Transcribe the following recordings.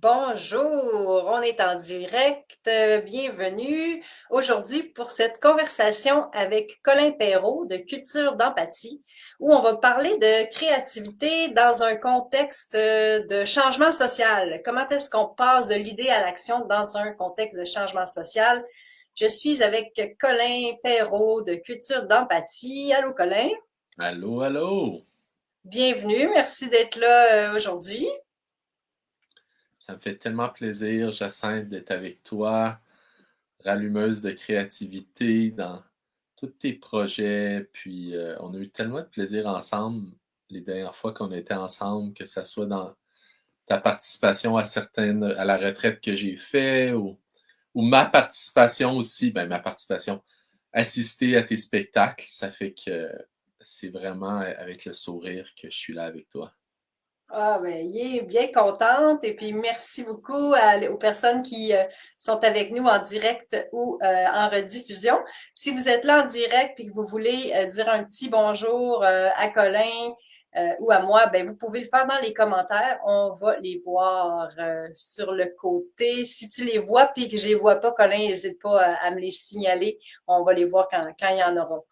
Bonjour, on est en direct. Bienvenue aujourd'hui pour cette conversation avec Colin Perrault de Culture d'empathie, où on va parler de créativité dans un contexte de changement social. Comment est-ce qu'on passe de l'idée à l'action dans un contexte de changement social? Je suis avec Colin Perrault de Culture d'empathie. Allô, Colin. Allô, allô! Bienvenue. Merci d'être là aujourd'hui. Ça me fait tellement plaisir, Jacinthe, d'être avec toi, rallumeuse de créativité dans tous tes projets. Puis, on a eu tellement de plaisir ensemble les dernières fois qu'on était ensemble, que ce soit dans ta participation à la retraite que j'ai fait ou ma participation aussi, ben ma participation, assister à tes spectacles. Ça fait que c'est vraiment avec le sourire que je suis là avec toi. Ah, ben, il est bien contente. Et puis, merci beaucoup aux personnes qui sont avec nous en direct ou en rediffusion. Si vous êtes là en direct et que vous voulez dire un petit bonjour à Colin ou à moi, ben, vous pouvez le faire dans les commentaires. On va les voir sur le côté. Si tu les vois puis que je les vois pas, Colin, n'hésite pas à me les signaler. On va les voir quand il y en aura.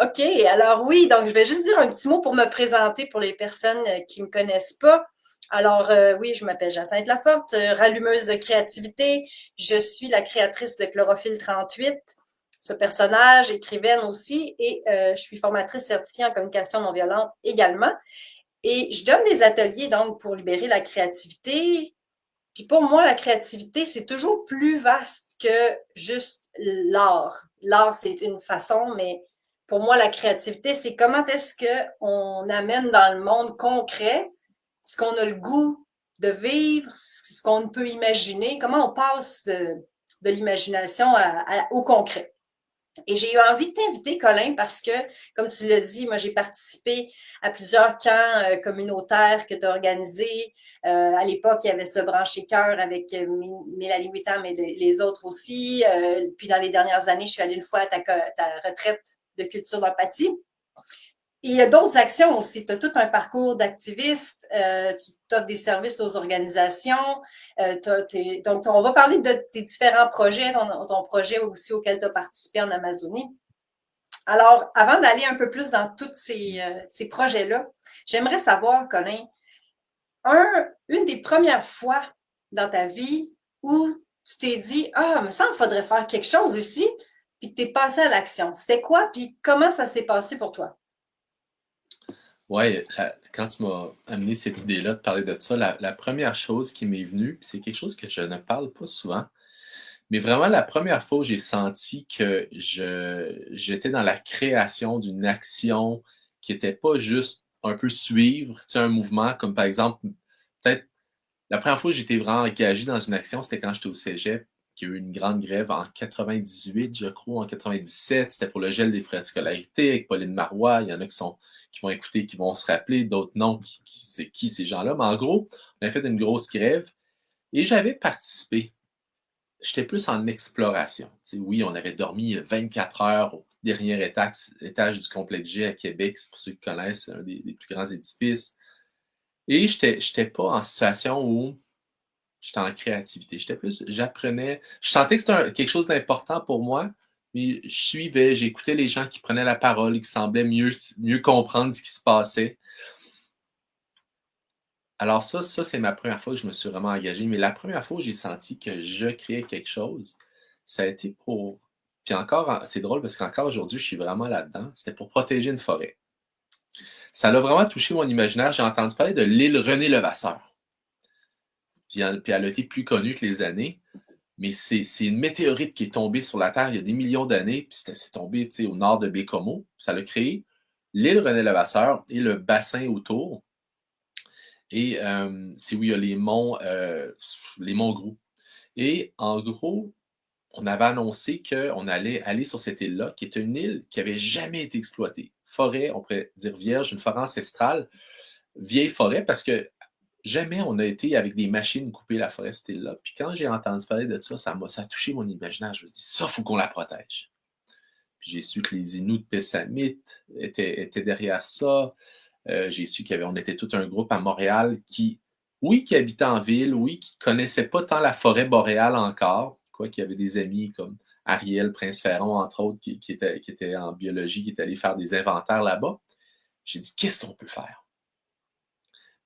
OK, alors oui, donc je vais juste dire un petit mot pour me présenter pour les personnes qui ne me connaissent pas. Alors oui, je m'appelle Jacinthe Laforte, rallumeuse de créativité. Je suis la créatrice de Chlorophylle 38, ce personnage, écrivaine aussi, et je suis formatrice certifiée en communication non violente également. Et je donne des ateliers donc pour libérer la créativité. Puis pour moi, la créativité, c'est toujours plus vaste que juste l'art. L'art, c'est une façon, mais pour moi, la créativité, c'est comment est-ce qu'on amène dans le monde concret ce qu'on a le goût de vivre, ce qu'on peut imaginer, comment on passe de l'imagination au concret. Et j'ai eu envie de t'inviter, Colin, parce que, comme tu l'as dit, moi, j'ai participé à plusieurs camps communautaires que tu as organisés. À l'époque, il y avait ce branché cœur avec Mélanie Wittam et les autres aussi. Puis dans les dernières années, je suis allée une fois à ta retraite de culture d'empathie. Et il y a d'autres actions aussi. Tu as tout un parcours d'activiste, tu offres des services aux organisations. Donc, on va parler de tes différents projets, ton projet aussi auquel tu as participé en Amazonie. Alors, avant d'aller un peu plus dans tous ces projets-là, j'aimerais savoir, Colin, une des premières fois dans ta vie où tu t'es dit, ah, mais ça, il faudrait faire quelque chose ici, puis que tu es passé à l'action. C'était quoi, puis comment ça s'est passé pour toi? Ouais, quand tu m'as amené cette idée-là de parler de ça, la première chose qui m'est venue, puis c'est quelque chose que je ne parle pas souvent, mais vraiment la première fois où j'ai senti que j'étais dans la création d'une action qui était pas juste un peu suivre, tu sais, un mouvement, comme par exemple, peut-être la première fois que j'étais vraiment engagé dans une action, c'était quand j'étais au cégep, qu'il y a eu une grande grève en 98, je crois, en 97. C'était pour le gel des frais de scolarité avec Pauline Marois. Il y en a qui vont écouter, qui vont se rappeler, d'autres non, c'est qui ces gens-là. Mais en gros, on a fait une grosse grève et j'avais participé. J'étais plus en exploration. Tu sais, oui, on avait dormi 24 heures au dernier étage du complexe G à Québec. C'est pour ceux qui connaissent, c'est un des plus grands édifices. Et j'étais pas en situation où j'étais en créativité. J'étais plus, j'apprenais. Je sentais que c'était quelque chose d'important pour moi, mais je suivais, j'écoutais les gens qui prenaient la parole, qui semblaient mieux comprendre ce qui se passait. Alors ça c'est ma première fois que je me suis vraiment engagé. Mais la première fois où j'ai senti que je créais quelque chose, ça a été pour. Puis encore, c'est drôle parce qu'encore aujourd'hui, je suis vraiment là-dedans. C'était pour protéger une forêt. Ça l'a vraiment touché mon imaginaire. J'ai entendu parler de l'île René Levasseur. Puis elle a été plus connue que les années. Mais c'est une météorite qui est tombée sur la Terre il y a des millions d'années, puis c'est tombé au nord de Bécomo. Ça a créé l'île René-Levasseur et le bassin autour. Et c'est où il y a les monts Grou. Et en gros, on avait annoncé qu'on allait aller sur cette île-là, qui est une île qui avait jamais été exploitée. Forêt, on pourrait dire vierge, une forêt ancestrale, vieille forêt, parce que jamais on a été avec des machines couper la forêt cette île-là. Puis quand j'ai entendu parler de ça, ça a touché mon imaginaire. Je me suis dit, ça, il faut qu'on la protège. Puis j'ai su que les Inuits de Pessamit étaient derrière ça. J'ai su qu'on était tout un groupe à Montréal qui oui, qui habitaient en ville, oui, qui ne connaissaient pas tant la forêt boréale encore, quoi qu'il y avait des amis comme Ariel Prince-Ferron, entre autres, qui était en biologie, qui est allé faire des inventaires là-bas. J'ai dit, qu'est-ce qu'on peut faire?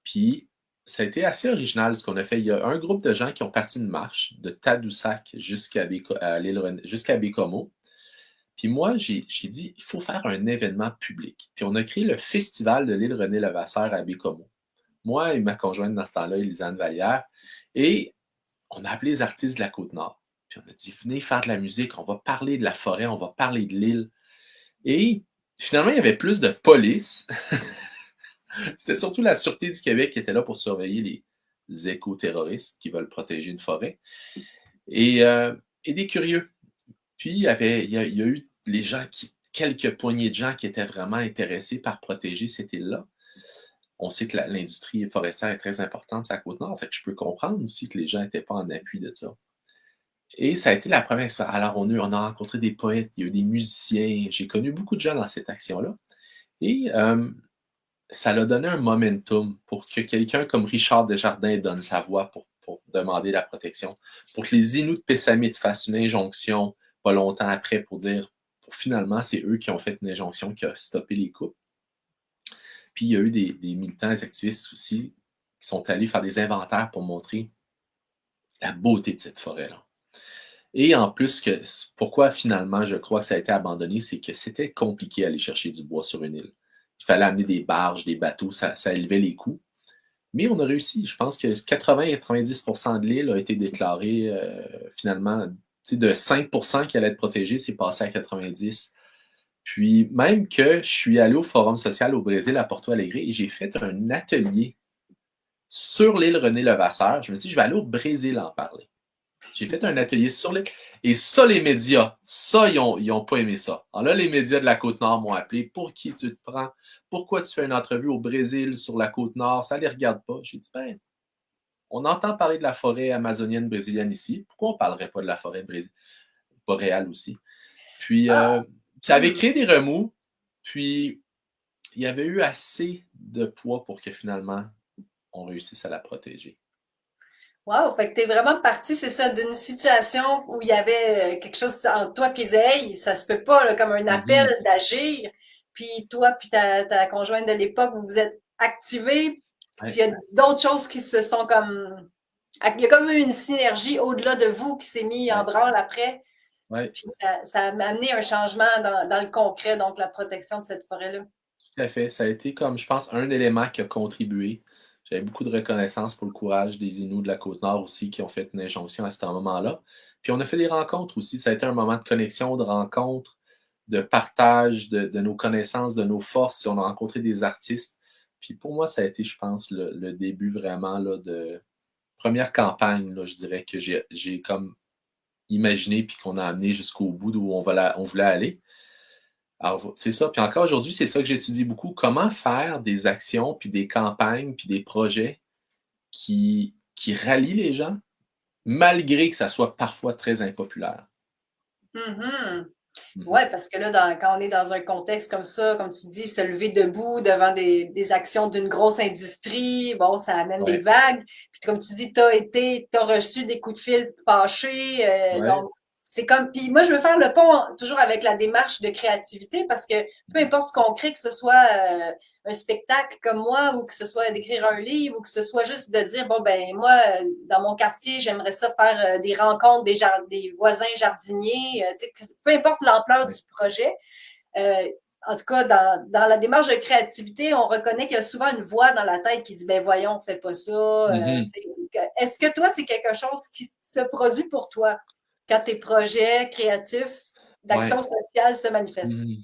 Puis, ça a été assez original ce qu'on a fait. Il y a un groupe de gens qui ont parti une marche de Tadoussac jusqu'à Bécomo. Puis moi, j'ai dit, il faut faire un événement public. Puis on a créé le Festival de l'île René-Levasseur à Bécomo. Moi et ma conjointe dans ce temps-là, Elisane Vallière. Et on a appelé les artistes de la Côte-Nord. Puis on a dit, venez faire de la musique, on va parler de la forêt, on va parler de l'île. Et finalement, il y avait plus de police. C'était surtout la Sûreté du Québec qui était là pour surveiller les éco-terroristes qui veulent protéger une forêt. Et des curieux. Puis, il y a eu quelques poignées de gens qui étaient vraiment intéressés par protéger cette île-là. On sait que l'industrie forestière est très importante sur la Côte-Nord, fait que je peux comprendre aussi que les gens n'étaient pas en appui de ça. Et ça a été la première expérience. Alors, on a rencontré des poètes, il y a eu des musiciens, j'ai connu beaucoup de gens dans cette action-là. Et ça l'a donné un momentum pour que quelqu'un comme Richard Desjardins donne sa voix pour demander la protection, pour que les Inuits de Pessamit fassent une injonction pas longtemps après pour dire, finalement, c'est eux qui ont fait une injonction qui a stoppé les coupes. Puis il y a eu des militants, des activistes aussi, qui sont allés faire des inventaires pour montrer la beauté de cette forêt-là. Et en plus, pourquoi finalement je crois que ça a été abandonné, c'est que c'était compliqué d'aller chercher du bois sur une île. Il fallait amener des barges, des bateaux, ça élevait les coûts. Mais on a réussi. Je pense que 80-90% de l'île a été déclarée finalement, de 5% qui allait être protégée, c'est passé à 90%. Puis même que je suis allé au Forum social au Brésil à Porto Alegre et j'ai fait un atelier sur l'île René-Levasseur. Je me suis dit, je vais aller au Brésil en parler. J'ai fait un atelier sur l'île. Et ça, les médias, ça, ils ont pas aimé ça. Alors là, les médias de la Côte-Nord m'ont appelé. Pour qui tu te prends? Pourquoi tu fais une entrevue au Brésil sur la Côte-Nord? Ça les regarde pas. J'ai dit, ben, on entend parler de la forêt amazonienne brésilienne ici. Pourquoi on parlerait pas de la forêt boréale aussi? Puis, ça avait créé des remous. Puis, il y avait eu assez de poids pour que finalement, on réussisse à la protéger. Wow, fait que t'es vraiment parti, c'est ça, d'une situation où il y avait quelque chose en toi qui disait, hey, ça se peut pas, là, comme un appel Mhm. d'agir. Puis toi, puis ta conjointe de l'époque, vous vous êtes activés. Puis il Ouais, y a d'autres choses qui se sont comme, il y a comme eu une synergie au-delà de vous qui s'est mis en ouais, branle après. ouais, Puis ça a amené un changement dans le concret, donc la protection de cette forêt-là. tout à fait. Ça a été comme, je pense, un élément qui a contribué. J'avais beaucoup de reconnaissance pour le courage des Inuits de la Côte-Nord aussi qui ont fait une injonction à ce moment-là. Puis on a fait des rencontres aussi. Ça a été un moment de connexion, de rencontre, de partage de nos connaissances, de nos forces. On a rencontré des artistes. Puis pour moi, ça a été, je pense, le début vraiment là, de première campagne, là, je dirais, que j'ai comme imaginé puis qu'on a amené jusqu'au bout d'où on voulait aller. Alors, c'est ça. Puis encore aujourd'hui, c'est ça que j'étudie beaucoup. Comment faire des actions, puis des campagnes, puis des projets qui rallient les gens, malgré que ça soit parfois très impopulaire. Mhm. Mhm. Oui, parce que là, quand on est dans un contexte comme ça, comme tu dis, se lever debout devant des actions d'une grosse industrie, bon, ça amène des Ouais, vagues. Puis comme tu dis, tu as reçu des coups de fil fâchés. ouais, Donc, c'est comme. Puis moi, je veux faire le pont toujours avec la démarche de créativité parce que peu mhm. importe ce qu'on crée, que ce soit un spectacle comme moi ou que ce soit d'écrire un livre ou que ce soit juste de dire, bon, ben moi, dans mon quartier, j'aimerais ça faire des rencontres des voisins jardiniers, peu importe l'ampleur Ouais. du projet. Euh, en tout cas, dans la démarche de créativité, on reconnaît qu'il y a souvent une voix dans la tête qui dit, ben voyons, fais pas ça. Mhm. Est-ce que toi, c'est quelque chose qui se produit pour toi quand tes projets créatifs Ouais. d'action sociale se manifestent? Mhm.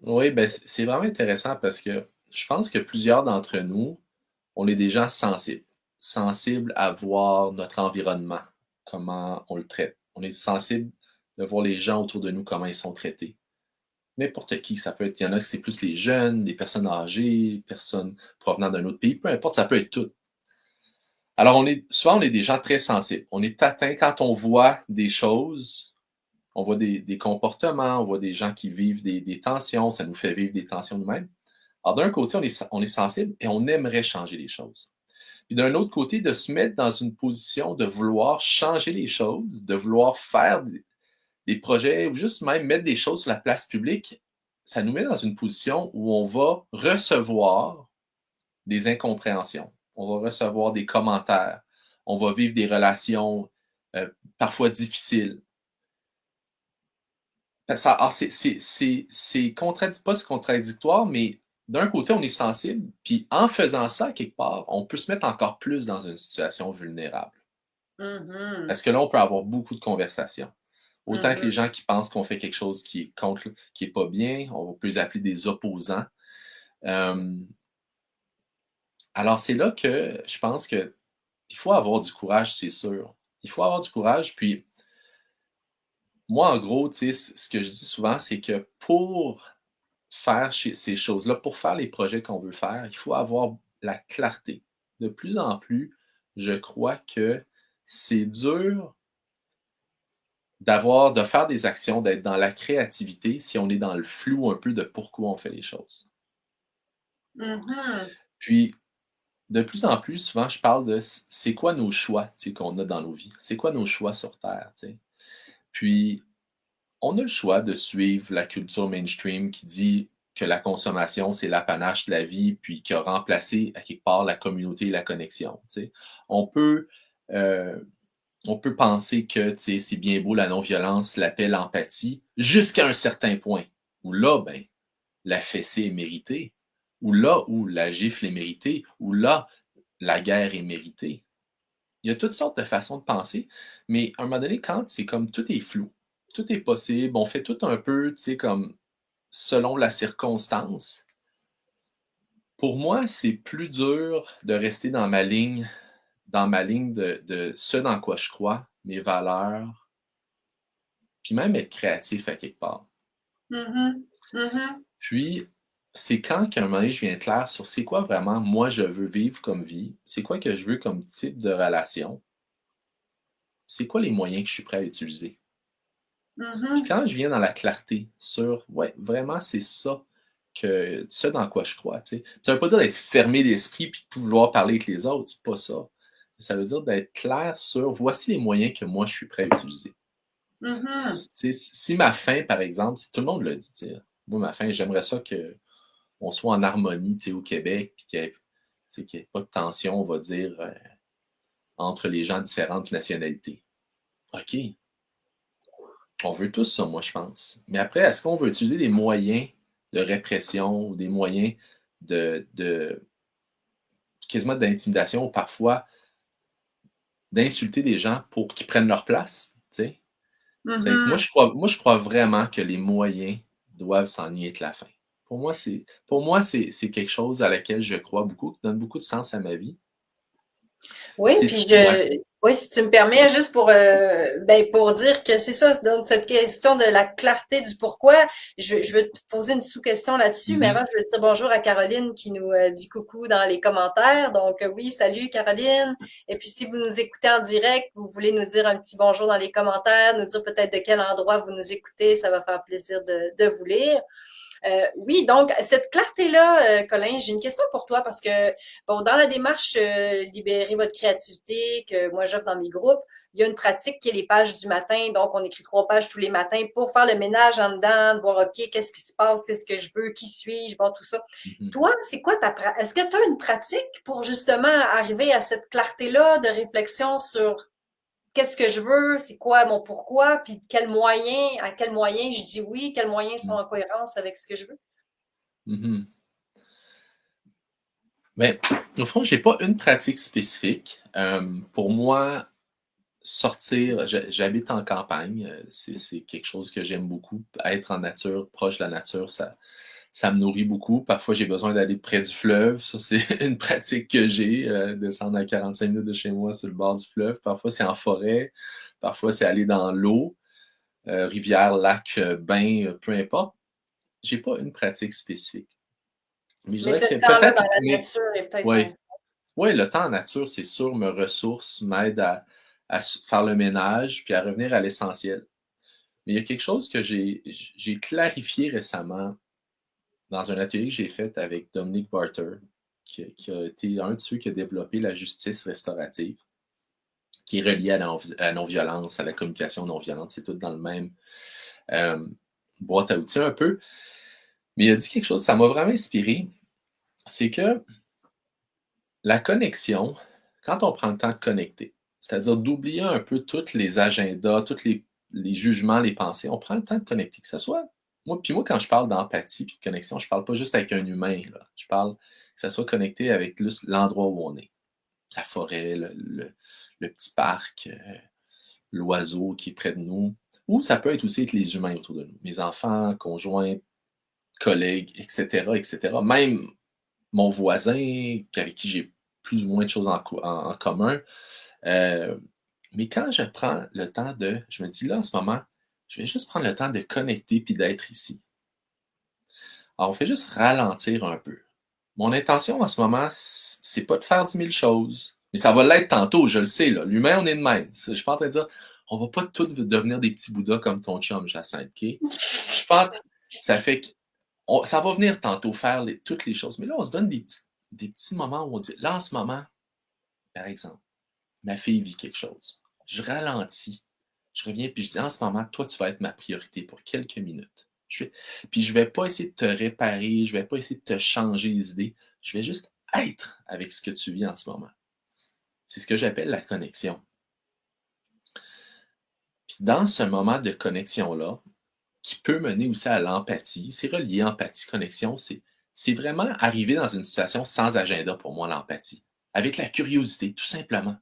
Oui, ben c'est vraiment intéressant parce que je pense que plusieurs d'entre nous, on est des gens sensibles. Sensibles à voir notre environnement, comment on le traite. On est sensible de voir les gens autour de nous, comment ils sont traités. N'importe qui, ça peut être, il y en a que c'est plus les jeunes, les personnes âgées, personnes provenant d'un autre pays, peu importe, ça peut être tout. Alors, souvent, on est des gens très sensibles. On est atteint quand on voit des choses, on voit des comportements, on voit des gens qui vivent des tensions, ça nous fait vivre des tensions nous-mêmes. Alors, d'un côté, on est sensible et on aimerait changer les choses. Puis d'un autre côté, de se mettre dans une position de vouloir changer les choses, de vouloir faire des projets ou juste même mettre des choses sur la place publique, ça nous met dans une position où on va recevoir des incompréhensions, on va recevoir des commentaires, on va vivre des relations parfois difficiles. Alors pas contradictoire, mais d'un côté, on est sensible, puis en faisant ça, quelque part, on peut se mettre encore plus dans une situation vulnérable. Mhm. Parce que là, on peut avoir beaucoup de conversations. Autant que les Mhm. gens qui pensent qu'on fait quelque chose qui est contre, qui est pas bien, on peut les appeler des opposants. Euh, alors, c'est là que je pense que il faut avoir du courage, c'est sûr. Il faut avoir du courage, puis moi, en gros, tu sais, ce que je dis souvent, c'est que pour faire ces choses-là, pour faire les projets qu'on veut faire, il faut avoir la clarté. De plus en plus, je crois que c'est dur de faire des actions, d'être dans la créativité si on est dans le flou un peu de pourquoi on fait les choses. Mhm. Puis, de plus en plus, souvent, je parle de c'est quoi nos choix, tu sais, qu'on a dans nos vies. C'est quoi nos choix sur Terre, tu sais. Puis, on a le choix de suivre la culture mainstream qui dit que la consommation, c'est l'apanage de la vie, puis qui a remplacé à quelque part la communauté et la connexion. Tu sais. On peut, euh, on peut penser que tu sais, c'est bien beau la non-violence, la paix, l'empathie, jusqu'à un certain point, où là, ben, la fessée est méritée, ou là où la gifle est méritée, ou là, la guerre est méritée. Il y a toutes sortes de façons de penser, mais à un moment donné, quand c'est comme tout est flou, tout est possible, on fait tout un peu, tu sais, comme selon la circonstance. Pour moi, c'est plus dur de rester dans ma ligne de ce dans quoi je crois, mes valeurs, puis même être créatif à quelque part. Mhm. Mhm. Puis, c'est quand qu'à un moment donné, je viens être clair sur c'est quoi vraiment moi je veux vivre comme vie, c'est quoi que je veux comme type de relation, c'est quoi les moyens que je suis prêt à utiliser. Puis Mhm. quand je viens dans la clarté sur, ouais, vraiment, c'est ça ce dans quoi je crois, tu sais. Ça veut pas dire d'être fermé d'esprit puis de vouloir parler avec les autres, c'est pas ça. Ça veut dire d'être clair sur, voici les moyens que moi je suis prêt à utiliser. Mhm. Si ma fin, par exemple, tout le monde le dit, tu sais, moi, ma fin, j'aimerais ça que on soit en harmonie, tu sais, au Québec, puis qu'il y ait pas de tension, on va dire, entre les gens de différentes nationalités. OK, on veut tous ça, moi, je pense. Mais après, est-ce qu'on veut utiliser des moyens de répression ou des moyens de quasiment d'intimidation ou parfois d'insulter des gens pour qu'ils prennent leur place? Tu sais? Mhm. Moi, je crois vraiment que les moyens doivent s'en y être la fin. Pour moi, c'est quelque chose à laquelle je crois beaucoup, qui donne beaucoup de sens à ma vie. Oui, C'est puis ouais. oui, si tu me permets, juste pour dire que c'est ça, donc cette question de la clarté du pourquoi, je veux te poser une sous-question là-dessus, mais Mhm. avant, je veux dire bonjour à Caroline qui nous dit coucou dans les commentaires. Donc, oui, salut Caroline. Et puis, si vous nous écoutez en direct, vous voulez nous dire un petit bonjour dans les commentaires, nous dire peut-être de quel endroit vous nous écoutez, ça va faire plaisir de vous lire. Oui, donc cette clarté-là, Colin, j'ai une question pour toi parce que, bon, dans la démarche Libérer votre créativité que moi j'offre dans mes groupes, il y a une pratique qui est les pages du matin. Donc, on écrit 3 pages tous les matins pour faire le ménage en dedans, de voir, OK, qu'est-ce qui se passe, qu'est-ce que je veux, qui suis-je, bon, tout ça. Mhm. Toi, c'est quoi est-ce que tu as une pratique pour justement arriver à cette clarté-là de réflexion sur qu'est-ce que je veux, c'est quoi mon pourquoi, puis à quels moyens je dis oui, quels moyens sont en cohérence avec ce que je veux? Mhm. Mais au fond, j'ai pas une pratique spécifique. Pour moi, sortir, j'habite en campagne, c'est quelque chose que j'aime beaucoup. Être en nature, proche de la nature, ça me nourrit beaucoup. Parfois, j'ai besoin d'aller près du fleuve. Ça, c'est une pratique que j'ai, descendre à 45 minutes de chez moi sur le bord du fleuve. Parfois, c'est en forêt. Parfois, c'est aller dans l'eau, rivière, lac, bain, peu importe. J'ai pas une pratique spécifique. Mais je Mais dirais ce que temps-là dans peut-être, la mais nature est peut-être un. oui. Oui, le temps en nature, c'est sûr, me ressource, m'aide à faire le ménage, puis à revenir à l'essentiel. Mais il y a quelque chose que j'ai clarifié récemment dans un atelier que j'ai fait avec Dominique Barter. qui a été un de ceux qui a développé la justice restaurative, qui est reliée à la non-violence, à la communication non-violente. C'est tout dans le même euh, boîte à outils un peu. Mais il a dit quelque chose, ça m'a vraiment inspiré, c'est que la connexion, quand on prend le temps de connecter, c'est-à-dire d'oublier un peu tous les agendas, tous les jugements, les pensées, on prend le temps de connecter, que ce soit moi, quand je parle d'empathie et de connexion, je parle pas juste avec un humain, là. Je parle que ça soit connecté avec l'endroit où on est. La forêt, le petit parc, l'oiseau qui est près de nous. Ou ça peut être aussi avec les humains autour de nous. Mes enfants, conjoints, collègues, etc., etc. Même mon voisin, avec qui j'ai plus ou moins de choses en commun. Mais quand je prends le temps je me dis là, en ce moment, je vais juste prendre le temps de connecter puis d'être ici. Alors, on fait juste ralentir un peu. Mon intention en ce moment, c'est pas de faire 10 000 choses. Mais ça va l'être tantôt, je le sais, là. L'humain, on est de même. Je suis pas en train de dire, on va pas tous devenir des petits bouddhas comme ton chum, Jacinthe, OK? Je pense, ça fait que, ça va venir tantôt faire toutes les choses. Mais là, on se donne des petits moments où on dit, là, en ce moment, par exemple, ma fille vit quelque chose. Je ralentis. Je reviens puis je dis, en ce moment, toi, tu vas être ma priorité pour quelques minutes. Puis je vais pas essayer de te réparer, je vais pas essayer de te changer les idées. Je vais juste être avec ce que tu vis en ce moment. C'est ce que j'appelle la connexion. Puis dans ce moment de connexion-là, qui peut mener aussi à l'empathie, c'est relié empathie, connexion, c'est vraiment arriver dans une situation sans agenda pour moi, l'empathie. Avec la curiosité, tout simplement.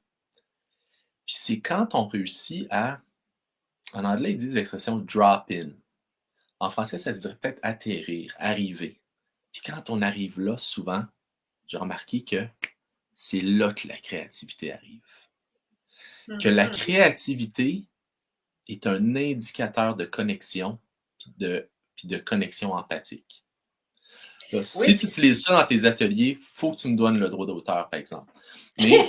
Puis c'est quand on réussit en anglais, ils disent l'expression drop in. En français, ça se dirait peut-être atterrir, arriver. Puis quand on arrive là, souvent, j'ai remarqué que c'est là que la créativité arrive. Que la Mhm. créativité est un indicateur de connexion puis de connexion empathique. Là, Oui, si tu utilises ça dans tes ateliers, il faut que tu me donnes le droit d'auteur, par exemple. Mais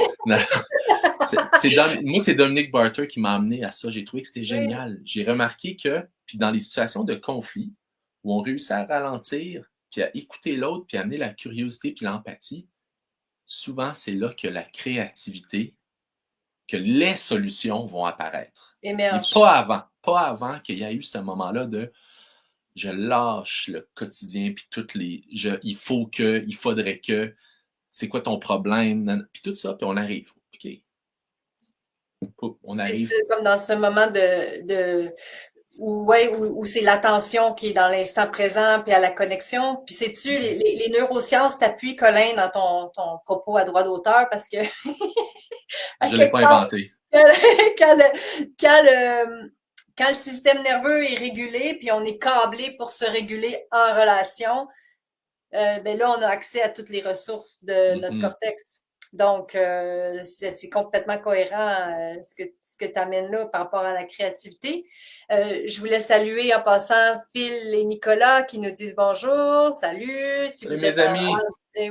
moi, c'est Dominique Barter qui m'a amené à ça. J'ai trouvé que c'était oui. génial. J'ai remarqué que, puis dans les situations de conflit, où on réussit à ralentir, puis à écouter l'autre, puis à amener la curiosité puis l'empathie, souvent, c'est là que la créativité, que les solutions vont apparaître. Mais Émerge. pas avant. Pas avant qu'il y ait eu ce moment-là de je lâche le quotidien, puis il faut que, il faudrait que, c'est quoi ton problème, puis tout ça, puis on arrive. OK, on C'est arrive. comme dans ce moment ouais, où c'est l'attention qui est dans l'instant présent, puis à la connexion. Puis sais-tu, les neurosciences t'appuient, Colin, dans ton propos à droit d'auteur, parce que à Je ne l'ai quelque pas part, inventé. quand, quand quand le système nerveux est régulé, puis on est câblé pour se réguler en relation, ben là, on a accès à toutes les ressources de notre Mhm. cortex. Donc, c'est complètement cohérent ce que tu amènes là par rapport à la créativité. Je voulais saluer en passant Phil et Nicolas qui nous disent bonjour, salut. Si Salut vous êtes mes amis!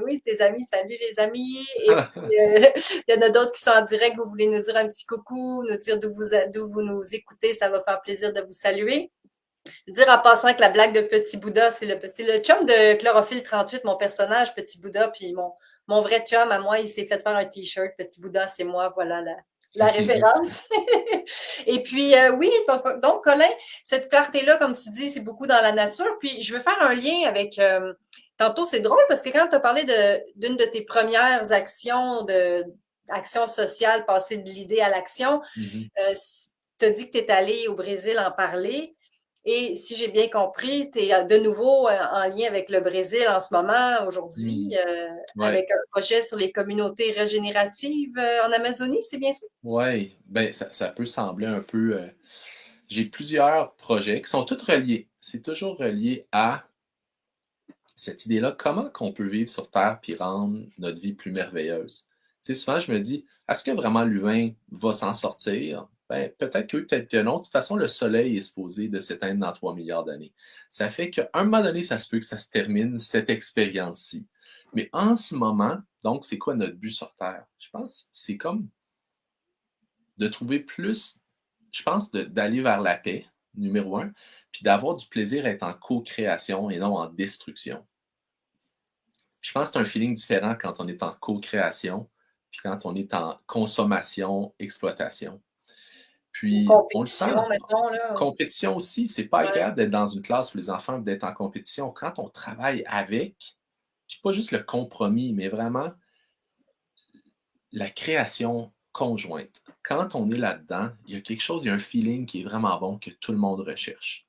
oui, c'est tes amis, salut les amis. Et puis, il y en a d'autres qui sont en direct, vous voulez nous dire un petit coucou, nous dire d'où vous nous écoutez, ça va faire plaisir de vous saluer. Dire en passant que la blague de Petit Bouddha, c'est le chum de Chlorophylle 38, mon personnage, Petit Bouddha, puis mon vrai chum à moi, il s'est fait faire un t-shirt, Petit Bouddha, c'est moi, voilà la référence. Et puis, oui, donc, Colin, cette clarté-là, comme tu dis, c'est beaucoup dans la nature. Puis, je veux faire un lien avec, tantôt, c'est drôle parce que quand tu as parlé d'une de tes premières actions action sociale, passer de l'idée à l'action, Mhm. tu as dit que tu es allé au Brésil en parler. Et si j'ai bien compris, tu es de nouveau en lien avec le Brésil en ce moment, aujourd'hui, Mhm. Ouais, avec un projet sur les communautés régénératives en Amazonie, c'est bien ça? ouais. Ben, ça peut sembler un peu. J'ai plusieurs projets qui sont tous reliés. C'est toujours relié à cette idée-là, comment qu'on peut vivre sur Terre puis rendre notre vie plus merveilleuse. Tu sais, souvent, je me dis, est-ce que vraiment l'humain va s'en sortir? Ben, peut-être que oui, peut-être que non. De toute façon, le Soleil est supposé de s'éteindre dans 3 milliards d'années. Ça fait qu'à un moment donné, ça se peut que ça se termine, cette expérience-ci. Mais en ce moment, donc, c'est quoi notre but sur Terre? Je pense que c'est comme de trouver plus, je pense, d'aller vers la paix, numéro un, puis d'avoir du plaisir à être en co-création et non en destruction. Je pense que c'est un feeling différent quand on est en co-création, puis quand on est en consommation, exploitation. Une Puis, on le sent, compétition, mettons, là. compétition aussi, c'est pas Ouais. agréable d'être dans une classe pour les enfants, d'être en compétition. Quand on travaille avec, puis pas juste le compromis, mais vraiment la création conjointe. Quand on est là-dedans, il y a quelque chose, il y a un feeling qui est vraiment bon que tout le monde recherche.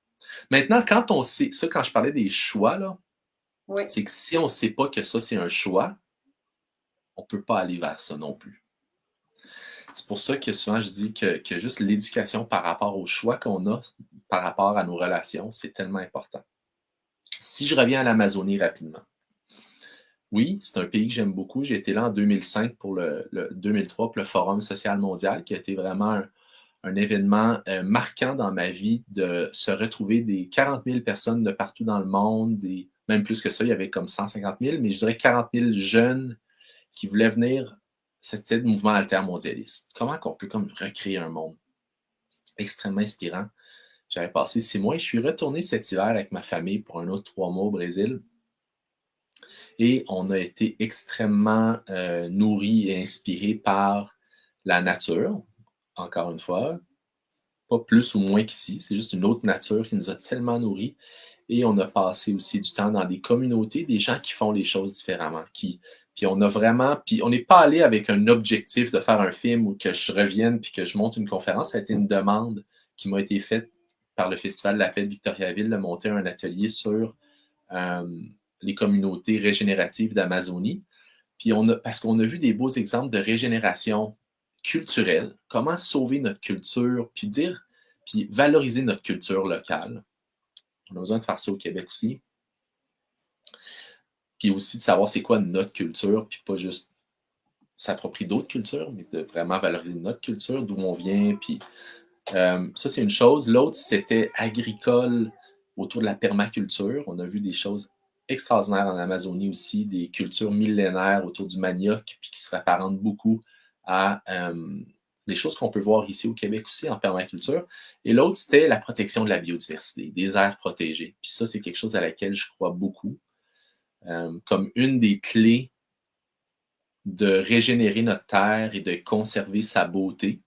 Maintenant, quand on sait, ça, quand je parlais des choix, là, Oui. c'est que si on ne sait pas que ça, c'est un choix, on ne peut pas aller vers ça non plus. C'est pour ça que souvent je dis que juste l'éducation par rapport aux choix qu'on a, par rapport à nos relations, c'est tellement important. Si je reviens à l'Amazonie rapidement, oui, c'est un pays que j'aime beaucoup. J'ai été là en 2005 pour le 2003 pour le Forum social mondial, qui a été vraiment un événement marquant dans ma vie de se retrouver des 40 000 personnes de partout dans le monde, même plus que ça, il y avait comme 150 000, mais je dirais 40 000 jeunes qui voulaient venir. C'était le mouvement altermondialiste. Comment qu'on peut comme recréer un monde? Extrêmement inspirant. J'avais passé 6 mois et je suis retourné cet hiver avec ma famille pour un autre 3 mois au Brésil. Et on a été extrêmement nourris et inspirés par la nature, encore une fois, pas plus ou moins qu'ici, c'est juste une autre nature qui nous a tellement nourris. Et on a passé aussi du temps dans des communautés, des gens qui font les choses différemment. Puis on a vraiment, puis on n'est pas allé avec un objectif de faire un film ou que je revienne puis que je monte une conférence. Ça a été une demande qui m'a été faite par le Festival de la paix de Victoriaville de monter un atelier sur les communautés régénératives d'Amazonie. Puis parce qu'on a vu des beaux exemples de régénération culturelle, comment sauver notre culture, puis valoriser notre culture locale. On a besoin de faire ça au Québec aussi. Puis aussi de savoir c'est quoi notre culture, puis pas juste s'approprier d'autres cultures, mais de vraiment valoriser notre culture, d'où on vient. Puis ça, c'est une chose. L'autre, c'était agricole autour de la permaculture. On a vu des choses extraordinaires en Amazonie aussi, des cultures millénaires autour du manioc, puis qui se rapparentent beaucoup à des choses qu'on peut voir ici au Québec aussi en permaculture. Et l'autre, c'était la protection de la biodiversité, des aires protégées. Puis ça, c'est quelque chose à laquelle je crois beaucoup, comme une des clés de régénérer notre terre et de conserver sa beauté.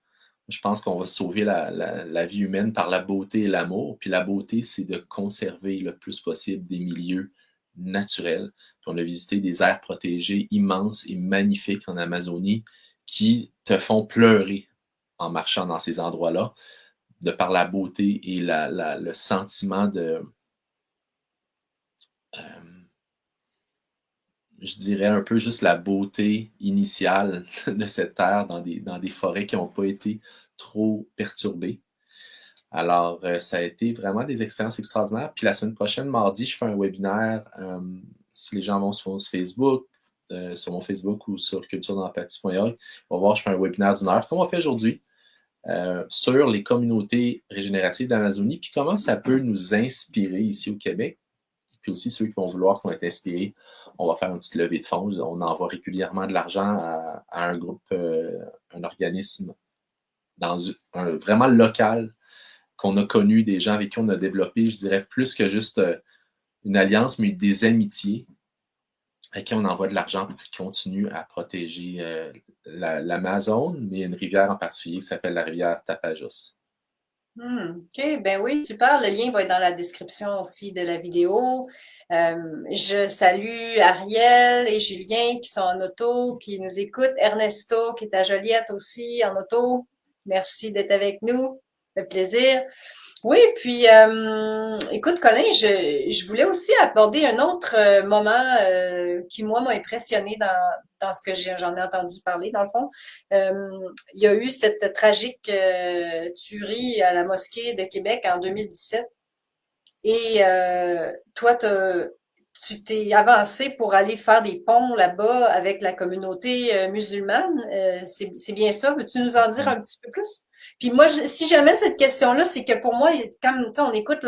Je pense qu'on va sauver la vie humaine par la beauté et l'amour. Puis la beauté, c'est de conserver le plus possible des milieux naturels. Puis on a visité des aires protégées immenses et magnifiques en Amazonie qui te font pleurer en marchant dans ces endroits-là, de par la beauté et le sentiment de, je dirais un peu juste la beauté initiale de cette terre dans des forêts qui n'ont pas été trop perturbées. Alors, ça a été vraiment des expériences extraordinaires. Puis la semaine prochaine, mardi, je fais un webinaire. Si les gens vont sur Facebook, sur mon Facebook ou sur culturedenempathie.org, on va voir, je fais un webinaire d'1 heure, comme on fait aujourd'hui, sur les communautés régénératives d'Amazonie, puis comment ça peut nous inspirer ici au Québec. Puis aussi, ceux qui vont vouloir, qui vont être inspirés, on va faire une petite levée de fonds. On envoie régulièrement de l'argent à un groupe, un organisme vraiment local qu'on a connu, des gens avec qui on a développé, je dirais, plus que juste une alliance, mais des amitiés à qui on envoie de l'argent pour qu'ils continuent à protéger l'Amazone, mais une rivière en particulier qui s'appelle la rivière Tapajos. OK, ben oui, super. Le lien va être dans la description aussi de la vidéo. Je salue Ariel et Julien qui sont en auto, qui nous écoutent. Ernesto qui est à Joliette aussi en auto. Merci d'être avec nous. Ça fait plaisir. Oui, puis écoute, Colin, je voulais aussi aborder un autre moment qui, moi, m'a impressionné dans ce que j'en ai entendu parler, dans le fond. Il y a eu cette tragique tuerie à la mosquée de Québec en 2017. Et toi, tu t'es avancé pour aller faire des ponts là-bas avec la communauté musulmane. C'est bien ça? Veux-tu nous en dire un petit peu plus? Puis moi, si j'amène cette question-là, c'est que pour moi, comme tu sais, on écoute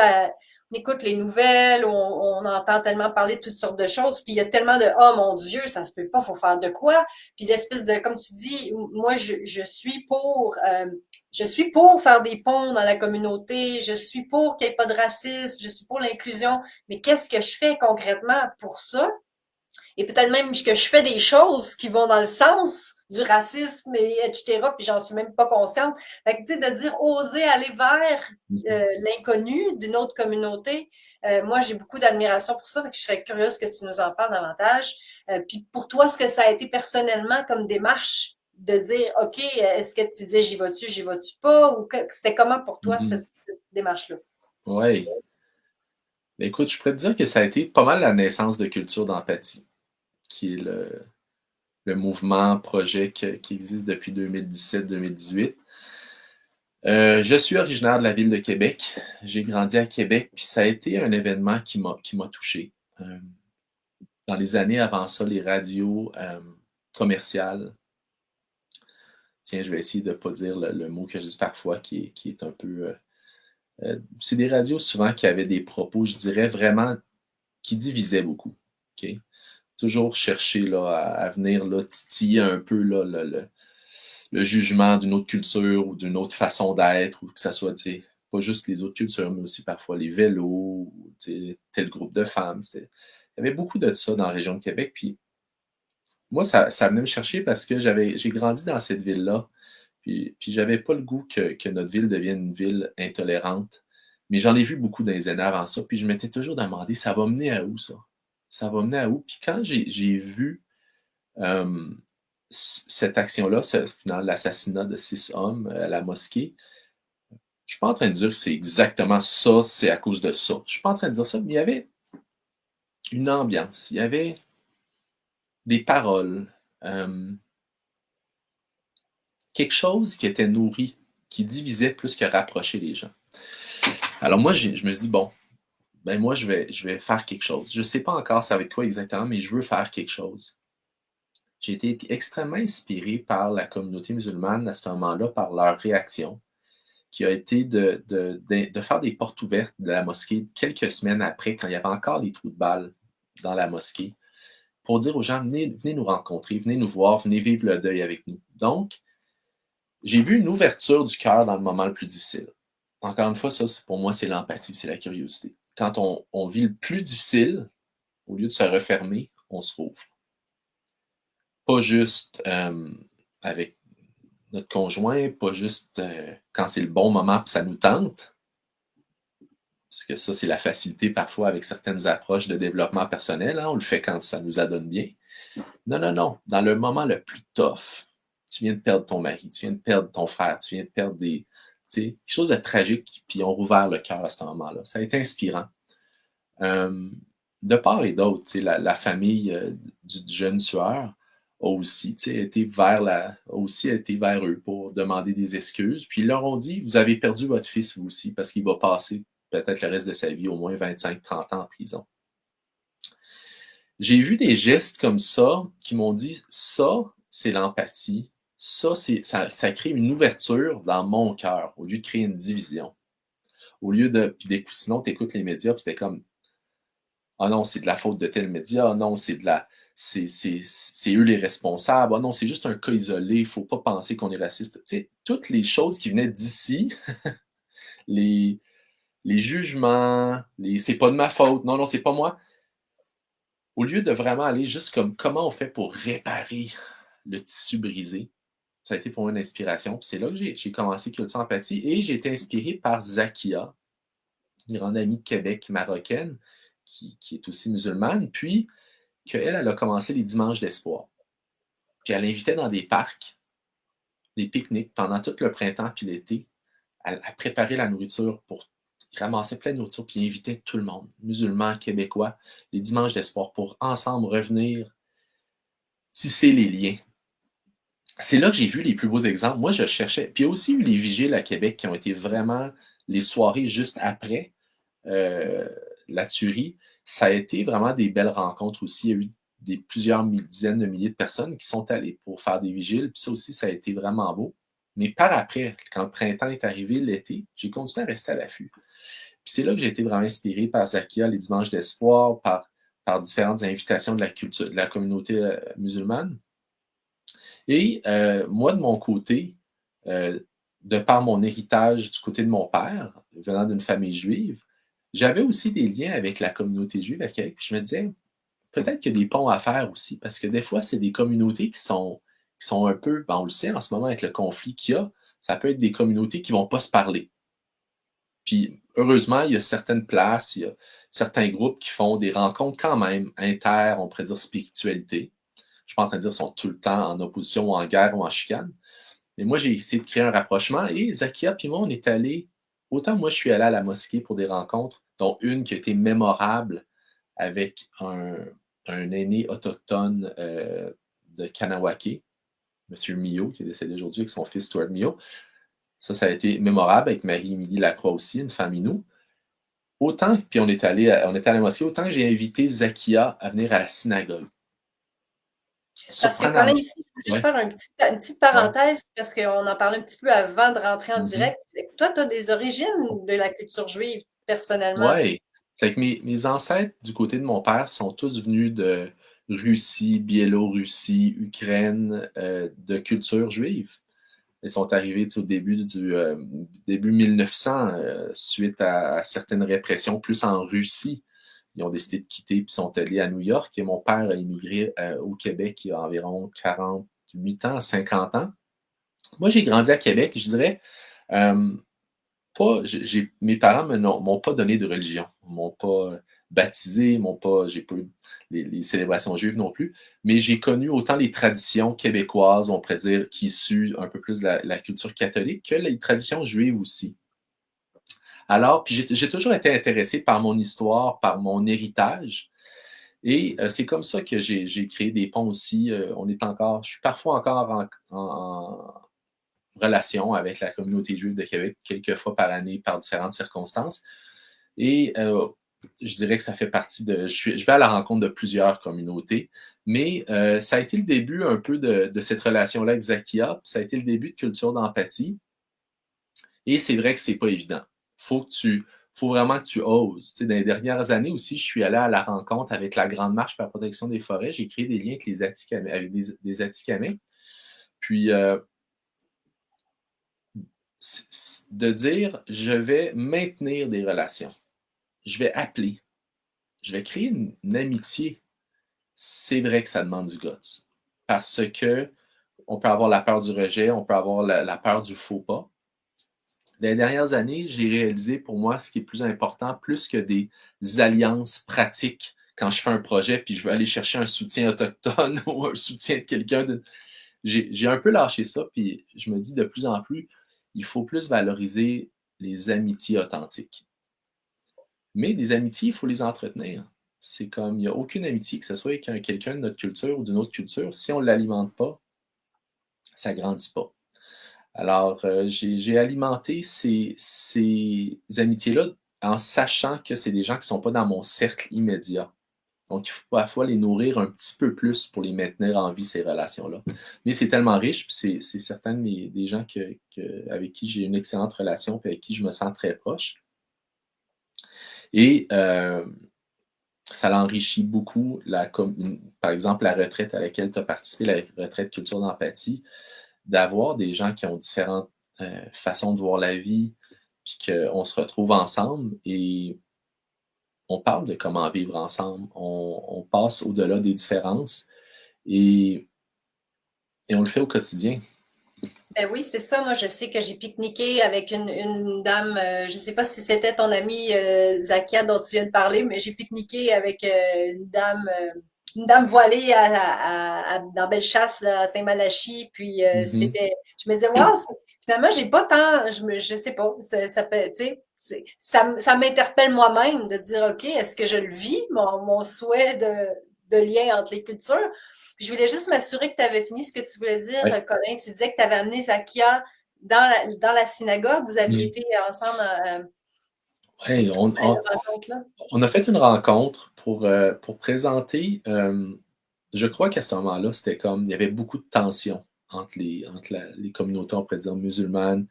les nouvelles, on entend tellement parler de toutes sortes de choses, puis il y a tellement de oh mon Dieu, ça se peut pas, faut faire de quoi? Puis l'espèce de, comme tu dis, moi je suis pour faire des ponts dans la communauté, je suis pour qu'il n'y ait pas de racisme, je suis pour l'inclusion, mais qu'est-ce que je fais concrètement pour ça? et peut-être même que je fais des choses qui vont dans le sens du racisme, et etc., puis j'en suis même pas consciente. Fait que, tu sais, de dire oser aller vers l'inconnu d'une autre communauté, moi, j'ai beaucoup d'admiration pour ça, fait que je serais curieuse que tu nous en parles davantage. Puis pour toi, ce que ça a été personnellement comme démarche de dire, OK, est-ce que tu dis j'y vas-tu pas, ou c'était comment pour toi Mhm. cette démarche-là? Ouais. Ben, écoute, je pourrais te dire que ça a été pas mal la naissance de Culture d'empathie, qui est le mouvement, projet qui existe depuis 2017-2018. Je suis originaire de la ville de Québec. J'ai grandi à Québec, puis ça a été un événement qui m'a touché. Dans les années avant ça, les radios commerciales, tiens, je vais essayer de ne pas dire le mot que je dis parfois, qui est un peu... c'est des radios souvent qui avaient des propos, je dirais, vraiment, qui divisaient beaucoup. OK? Toujours chercher là, à venir là, titiller un peu là, le jugement d'une autre culture ou d'une autre façon d'être, ou que ça soit, tu sais, pas juste les autres cultures, mais aussi parfois les vélos, ou, tel groupe de femmes. Il y avait beaucoup de ça dans la région de Québec. Puis moi, ça venait me chercher parce que j'ai grandi dans cette ville-là. Puis j'avais pas le goût que notre ville devienne une ville intolérante. Mais j'en ai vu beaucoup dans les années avant ça. Puis je m'étais toujours demandé, ça va mener à où ça? Ça va mener à où? Puis quand j'ai vu euh, cette action-là, finalement, l'assassinat de 6 hommes à la mosquée, je suis pas en train de dire que c'est exactement ça, c'est à cause de ça. Je suis pas en train de dire ça, mais il y avait une ambiance, il y avait des paroles, euh, quelque chose qui était nourri, qui divisait plus que rapprochait les gens. Alors moi, je me suis dit, bon, ben moi, je vais faire quelque chose. Je sais pas encore ça va être quoi exactement, mais je veux faire quelque chose. J'ai été extrêmement inspiré par la communauté musulmane à ce moment-là, par leur réaction, qui a été de faire des portes ouvertes de la mosquée quelques semaines après, quand il y avait encore des trous de balles dans la mosquée, pour dire aux gens, venez nous rencontrer, venez nous voir, venez vivre le deuil avec nous. Donc, j'ai vu une ouverture du cœur dans le moment le plus difficile. Encore une fois, ça, pour moi, c'est l'empathie, c'est la curiosité. Quand on vit le plus difficile, au lieu de se refermer, on se rouvre. Pas juste avec notre conjoint, pas juste quand c'est le bon moment et ça nous tente, parce que ça, c'est la facilité parfois avec certaines approches de développement personnel. Hein, on le fait quand ça nous adonne bien. Non, non, non. Dans le moment le plus tough, tu viens de perdre ton mari, tu viens de perdre ton frère, tu viens de perdre quelque chose de tragique, puis on rouvert le cœur à ce moment-là. Ça a été inspirant. Euh, de part et d'autre, la famille du jeune tueur a aussi été vers eux pour demander des excuses. Puis ils leur ont dit, vous avez perdu votre fils vous aussi, parce qu'il va passer peut-être le reste de sa vie au moins 25-30 ans en prison. J'ai vu des gestes comme ça qui m'ont dit, ça, c'est l'empathie. Ça crée une ouverture dans mon cœur, au lieu de créer une division. Au lieu de. Puis sinon, tu écoutes les médias, puis c'était comme, ah non, c'est de la faute de tel média, ah non, c'est eux les responsables, ah non, c'est juste un cas isolé, il ne faut pas penser qu'on est raciste. Tu sais, toutes les choses qui venaient d'ici, les, les jugements, c'est pas de ma faute, non, non, c'est pas moi. Au lieu de vraiment aller juste comme comment on fait pour réparer le tissu brisé, ça a été pour moi une inspiration. Puis c'est là que j'ai commencé Culture Empathie et j'ai été inspiré par Zakia, une grande amie de Québec marocaine, qui est aussi musulmane, puis qu'elle, elle a commencé les dimanches d'espoir. Puis elle invitait dans des parcs, des pique-niques pendant tout le printemps puis l'été. Elle préparait la nourriture pour ramasser plein de nourriture puis invitait tout le monde, musulmans, québécois, les dimanches d'espoir pour ensemble revenir tisser les liens. C'est là que j'ai vu les plus beaux exemples. Moi, je cherchais. Puis il y a aussi eu les vigiles à Québec qui ont été vraiment les soirées juste après euh, la tuerie. Ça a été vraiment des belles rencontres aussi. Il y a eu plusieurs dizaines de milliers de personnes qui sont allées pour faire des vigiles. Puis ça aussi, ça a été vraiment beau. Mais par après, quand le printemps est arrivé, l'été, j'ai continué à rester à l'affût. Puis c'est là que j'ai été vraiment inspiré par Zakia, les dimanches d'espoir, par différentes invitations de la culture, de la communauté musulmane. Et moi, de mon côté, euh, de par mon héritage du côté de mon père, venant d'une famille juive, j'avais aussi des liens avec la communauté juive à Québec. Je me disais, peut-être qu'il y a des ponts à faire aussi, parce que des fois, c'est des communautés qui sont un peu, ben, on le sait en ce moment avec le conflit qu'il y a, ça peut être des communautés qui vont pas se parler. Puis heureusement, il y a certaines places, il y a certains groupes qui font des rencontres quand même inter, on pourrait dire spiritualité. Je suis pas en train de dire qu'ils sont tout le temps en opposition ou en guerre ou en chicane. Mais moi, j'ai essayé de créer un rapprochement et Zakia puis moi, on est allés, autant moi, je suis allé à la mosquée pour des rencontres, dont une qui a été mémorable avec un aîné autochtone de Kanawake, M. Mio, qui est décédé aujourd'hui avec son fils Stuart Mio. Ça a été mémorable avec Marie-Émilie Lacroix aussi, une femme Inou. Autant, puis on est allé à la mosquée, autant que j'ai invité Zakia à venir à la synagogue. Parce que Colin, Surprenamment. ici, je veux juste Ouais, faire une petite ouais, parenthèse, parce qu'on en parlait un petit peu avant de rentrer en mhm. direct. Toi, tu as des origines de la culture juive, personnellement. Ouais. C'est que mes ancêtres du côté de mon père sont tous venus de Russie, Biélorussie, Ukraine, de culture juive. Ils sont arrivés au début 1900, suite à certaines répressions, plus en Russie. Ils ont décidé de quitter puis sont allés à New York. Et mon père a immigré au Québec il y a environ 48 ans, 50 ans. Moi, j'ai grandi à Québec, je dirais. Euh, Mes parents m'ont pas donné de religion, m'ont pas baptisé, j'ai pas eu les célébrations juives non plus, mais j'ai connu autant les traditions québécoises, on pourrait dire, qui issues un peu plus de la culture catholique, que les traditions juives aussi. Alors, puis j'ai toujours été intéressé par mon histoire, par mon héritage, et c'est comme ça que j'ai créé des ponts aussi. Je suis parfois encore en relation avec la communauté juive de Québec, quelques fois par année, par différentes circonstances. Et je dirais que ça fait partie je vais à la rencontre de plusieurs communautés, mais ça a été le début un peu de cette relation-là avec Zakia, ça a été le début de culture d'empathie. Et c'est vrai que c'est pas évident. Faut vraiment que tu oses. Tu sais, dans les dernières années aussi, je suis allé à la rencontre avec la Grande Marche pour la protection des forêts. J'ai créé des liens avec avec des Atikamekw. Puis de dire, je vais maintenir des relations. Je vais appeler. Je vais créer une amitié. C'est vrai que ça demande du guts. Parce que on peut avoir la peur du rejet, on peut avoir la peur du faux pas. Dans les dernières années, j'ai réalisé pour moi ce qui est plus important, plus que des alliances pratiques quand je fais un projet puis je veux aller chercher un soutien autochtone ou un soutien de quelqu'un. J'ai un peu lâché ça puis je me dis de plus en plus, il faut plus valoriser les amitiés authentiques. Mais des amitiés, il faut les entretenir. C'est comme, il n'y a aucune amitié, que ce soit avec quelqu'un de notre culture ou d'une autre culture, si on ne l'alimente pas, ça ne grandit pas. Alors, j'ai alimenté ces amitiés-là en sachant que c'est des gens qui ne sont pas dans mon cercle immédiat. Donc, il faut parfois les nourrir un petit peu plus pour les maintenir en vie, ces relations-là. Mais c'est tellement riche, puis c'est certains des gens avec qui j'ai une excellente relation, puis avec qui je me sens très proche. Et ça l'enrichit beaucoup, par exemple, la retraite à laquelle tu as participé, la retraite culture d'empathie, d'avoir des gens qui ont différentes façons de voir la vie, puis qu'on se retrouve ensemble et on parle de comment vivre ensemble. On passe au-delà des différences et, et on le fait au quotidien. Ben oui, c'est ça. Moi, je sais que j'ai pique-niqué avec une dame, je ne sais pas si c'était ton amie Zakia dont tu viens de parler, mais j'ai pique-niqué avec une dame voilée dans Bellechasse, là, à Saint-Malachie. Puis Mhm. je me disais, wow, finalement, j'ai pas tant, je sais pas, ça fait, tu sais, ça m'interpelle moi-même de dire, OK, est-ce que je le vis, mon souhait de lien entre les cultures? Puis je voulais juste m'assurer que tu avais fini ce que tu voulais dire, Ouais. Colin. Tu disais que tu avais amené Zakia dans la synagogue. Vous aviez Mm. été ensemble Ouais, à une rencontre-là. on a fait une rencontre pour présenter. Je crois qu'à ce moment-là, c'était comme il y avait beaucoup de tensions entre les communautés, on pourrait dire musulmanes.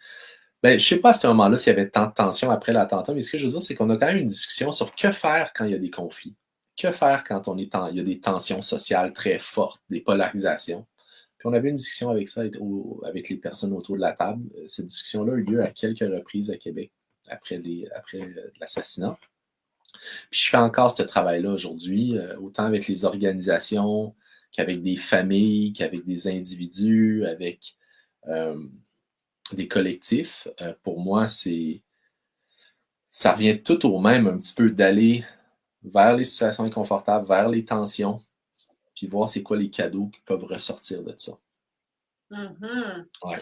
Ben, je sais pas à ce moment-là s'il y avait tant de tensions après l'attentat, mais ce que je veux dire, c'est qu'on a quand même une discussion sur que faire quand il y a des conflits. Que faire quand il y a des tensions sociales très fortes, des polarisations. Puis on avait une discussion avec ça, avec les personnes autour de la table. Cette discussion-là a eu lieu à quelques reprises à Québec après l'assassinat. Puis je fais encore ce travail-là aujourd'hui, autant avec les organisations qu'avec des familles, qu'avec des individus, avec euh, des collectifs. Pour moi, ça revient tout au même un petit peu d'aller vers les situations inconfortables, vers les tensions, puis voir c'est quoi les cadeaux qui peuvent ressortir de ça. Mhm. Ouais.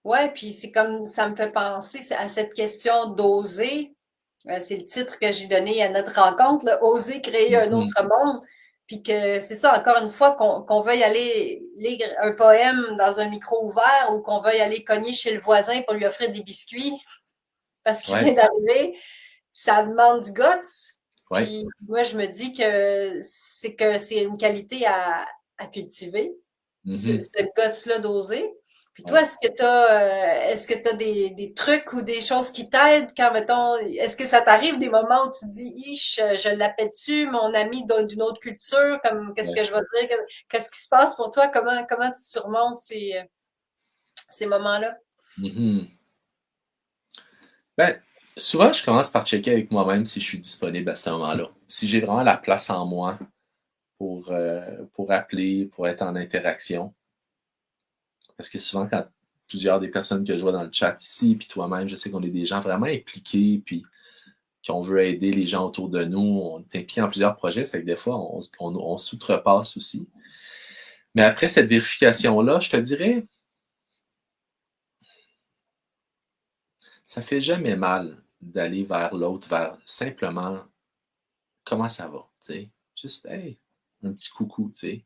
Ouais, puis c'est comme ça me fait penser à cette question d'oser. C'est le titre que j'ai donné à notre rencontre, là, oser créer un Mhm. autre monde. Puis que c'est ça, encore une fois, qu'on veuille aller lire un poème dans un micro ouvert ou qu'on veuille aller cogner chez le voisin pour lui offrir des biscuits parce qu'il vient Ouais, d'arriver, ça demande du guts. ouais. Puis moi, je me dis que c'est une qualité à cultiver, Mhm. ce guts-là d'oser. Puis toi, Ouais. est-ce que tu as des trucs ou des choses qui t'aident quand, mettons, est-ce que ça t'arrive des moments où tu dis, je l'appelle-tu, mon ami d'une autre culture, comme qu'est-ce Ouais. que je vais dire, qu'est-ce qui se passe pour toi, comment tu surmontes ces moments-là? Mhm. Ben, souvent, je commence par checker avec moi-même si je suis disponible à ce moment-là. Si j'ai vraiment la place en moi pour appeler, pour être en interaction. Parce que souvent, quand plusieurs des personnes que je vois dans le chat ici, puis toi-même, je sais qu'on est des gens vraiment impliqués, puis qu'on veut aider les gens autour de nous. On est impliqué en plusieurs projets, c'est que des fois, on s'outrepasse aussi. Mais après cette vérification-là, je te dirais, ça fait jamais mal d'aller vers l'autre, vers simplement comment ça va, tu sais. Juste, hey, un petit coucou, tu sais.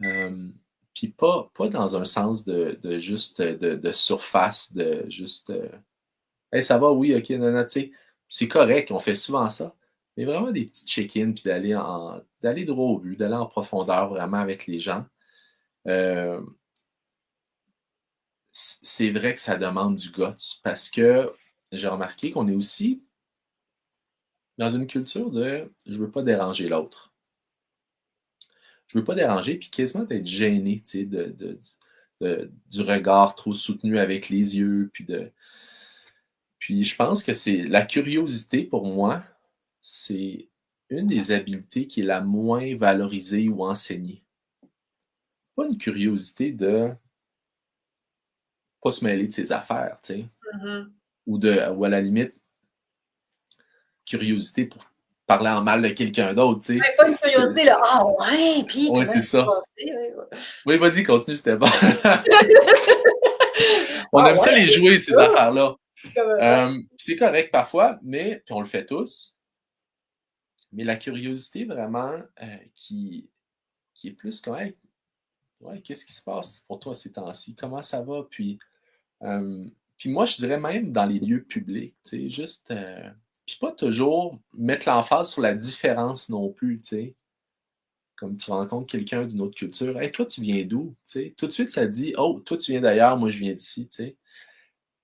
Euh, Puis pas dans un sens de juste de surface, de juste hey, ça va, oui, ok, non, non, tu sais, c'est correct, on fait souvent ça. Mais vraiment des petits check-ins, puis d'aller droit au but, d'aller en profondeur vraiment avec les gens. Euh, c'est vrai que ça demande du guts parce que j'ai remarqué qu'on est aussi dans une culture de je veux pas déranger l'autre. Je veux pas déranger, puis quasiment d'être gêné, tu sais, du regard trop soutenu avec les yeux, puis je pense que c'est la curiosité pour moi, c'est une des habiletés qui est la moins valorisée ou enseignée. Pas une curiosité de pas se mêler de ses affaires, tu sais, Mhm. ou à la limite, curiosité pour parler en mal de quelqu'un d'autre, tu sais. Ouais, pas une curiosité, là. Ah ouais, puis Ouais, comment c'est ça s'est ça. passé? Ouais. Oui, vas-y, continue, c'était bon. On Ah aime ouais, ça les jouer, ces ça, affaires-là. ouais. C'est correct parfois, mais puis on le fait tous. Mais la curiosité vraiment qui est plus comme hey, ouais, qu'est-ce qui se passe pour toi ces temps-ci? Comment ça va? Euh, puis moi, je dirais même dans les lieux publics, tu sais, juste puis pas toujours mettre l'emphase sur la différence non plus, tu sais. Comme tu rencontres quelqu'un d'une autre culture, hey, toi, tu viens d'où? Tu sais, tout de suite, ça dit, oh, toi, tu viens d'ailleurs, moi, je viens d'ici, tu sais.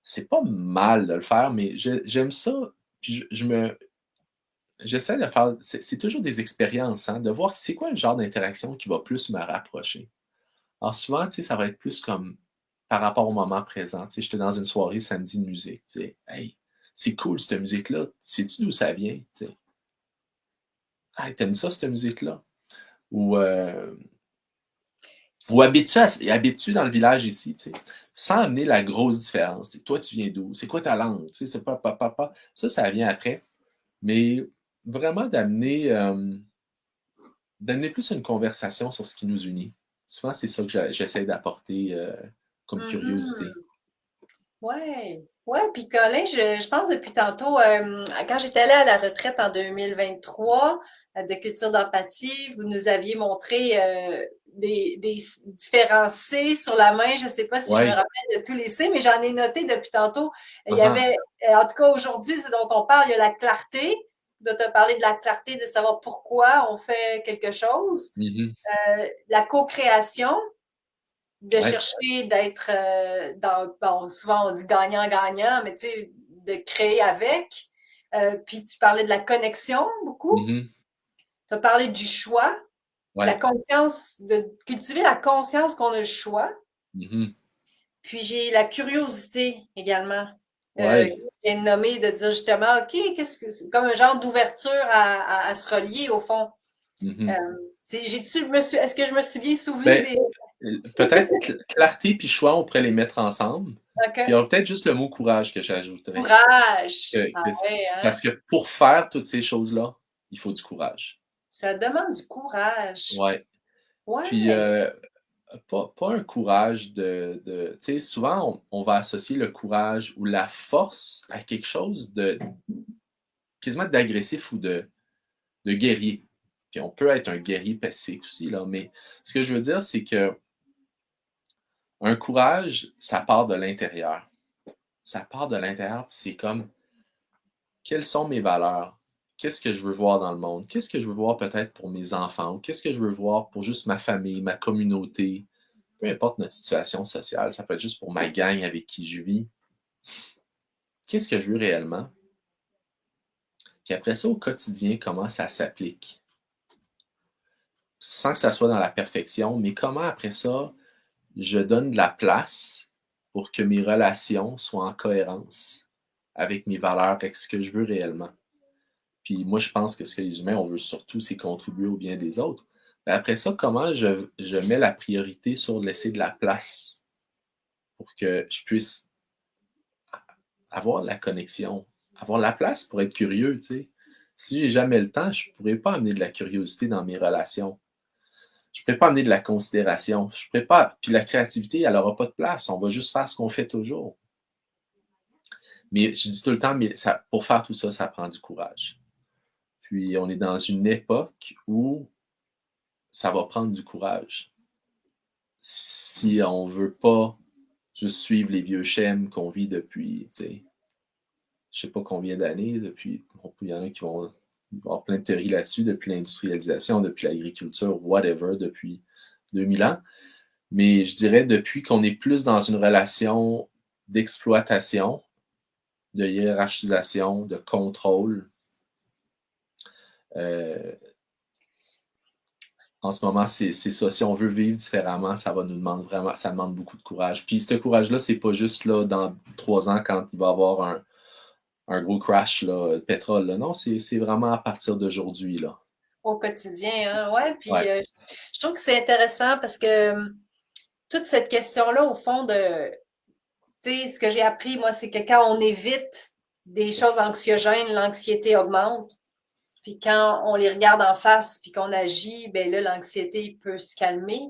C'est pas mal de le faire, mais j'aime ça. Puis j'essaie de faire, c'est toujours des expériences, hein, de voir c'est quoi le genre d'interaction qui va plus me rapprocher. Alors souvent, tu sais, ça va être plus comme par rapport au moment présent. Tu sais, j'étais dans une soirée samedi de musique, tu sais. Hey, c'est cool cette musique-là. Sais-tu d'où ça vient? Tu sais. Hey, t'aimes ça, cette musique-là? Ou, euh, ou habites-tu dans le village ici, tu sais, sans amener la grosse différence. Tu sais, toi, tu viens d'où? C'est quoi ta langue? Tu sais, c'est pas papa. Ça vient après. Mais vraiment d'amener plus une conversation sur ce qui nous unit. Souvent, c'est ça que j'essaie d'apporter comme curiosité. Mhm. Ouais, ouais, puis Colin, je pense depuis tantôt, quand j'étais allée à la retraite en 2023 de culture d'empathie, vous nous aviez montré des différents C sur la main. Je ne sais pas si je me Ouais. rappelle de tous les C, mais j'en ai noté depuis tantôt. Il y Uh-huh. avait, en tout cas aujourd'hui, ce dont on parle, il y a la clarté, de te parler de la clarté, de savoir pourquoi on fait quelque chose, Mhm. la co-création de Ouais. chercher d'être bon, souvent on dit gagnant-gagnant, mais tu sais, de créer avec. Puis tu parlais de la connexion beaucoup. Mhm. Tu as parlé du choix, la Ouais. conscience, de cultiver la conscience qu'on a le choix. Mhm. Puis j'ai la curiosité également. Ouais. qui vient de nommer, de dire justement, OK, qu'est-ce que c'est comme un genre d'ouverture à se relier au fond. Mhm. Est-ce que je me suis bien souvenu Ben, des. peut-être clarté puis choix, on pourrait les mettre ensemble. Puis il y OK. aurait peut-être juste le mot courage que j'ajouterais. Courage. Ah ouais, hein? Parce que pour faire toutes ces choses-là, il faut du courage. Ça demande du courage. Ouais. Puis Ouais. pas un courage tu sais, souvent on va associer le courage ou la force à quelque chose de quasiment d'agressif ou de guerrier. Puis on peut être un guerrier pacifique aussi, là, mais ce que je veux dire, c'est que un courage, ça part de l'intérieur. Ça part de l'intérieur, puis c'est comme, quelles sont mes valeurs? Qu'est-ce que je veux voir dans le monde? Qu'est-ce que je veux voir peut-être pour mes enfants? Ou qu'est-ce que je veux voir pour juste ma famille, ma communauté? Peu importe notre situation sociale, ça peut être juste pour ma gang avec qui je vis. Qu'est-ce que je veux réellement? Puis après ça, au quotidien, comment ça s'applique? Sans que ça soit dans la perfection, mais comment après ça, je donne de la place pour que mes relations soient en cohérence avec mes valeurs, avec ce que je veux réellement. Puis moi, je pense que ce que les humains, on veut surtout, c'est contribuer au bien des autres. Mais après ça, comment je mets la priorité sur laisser de la place pour que je puisse avoir la connexion, avoir la place pour être curieux, tu sais. Si j'ai jamais le temps, je pourrais pas amener de la curiosité dans mes relations. Je pourrais pas amener de la considération. Je pourrais pas. Puis la créativité, elle aura pas de place. On va juste faire ce qu'on fait toujours. Mais je dis tout le temps, mais ça, pour faire tout ça, ça prend du courage. Puis on est dans une époque où ça va prendre du courage. Si on veut pas juste suivre les vieux schèmes qu'on vit depuis, tu sais, je sais pas combien d'années, depuis, il y en a qui vont avoir plein de théories là-dessus, depuis l'industrialisation, depuis l'agriculture, whatever, depuis 2000 ans. Mais je dirais depuis qu'on est plus dans une relation d'exploitation, de hiérarchisation, de contrôle. Euh, En ce moment, c'est ça. Si on veut vivre différemment, ça va nous demander vraiment, ça demande beaucoup de courage. Puis ce courage-là, c'est pas juste là dans 3 ans quand il va y avoir un gros crash là, de pétrole. Là. Non, c'est vraiment à partir d'aujourd'hui. Là. Au quotidien, hein? Ouais. Puis Ouais. je trouve que c'est intéressant parce que toute cette question-là, au fond, tu sais, ce que j'ai appris, moi, c'est que quand on évite des choses anxiogènes, l'anxiété augmente. Puis quand on les regarde en face, puis qu'on agit, ben là, l'anxiété peut se calmer.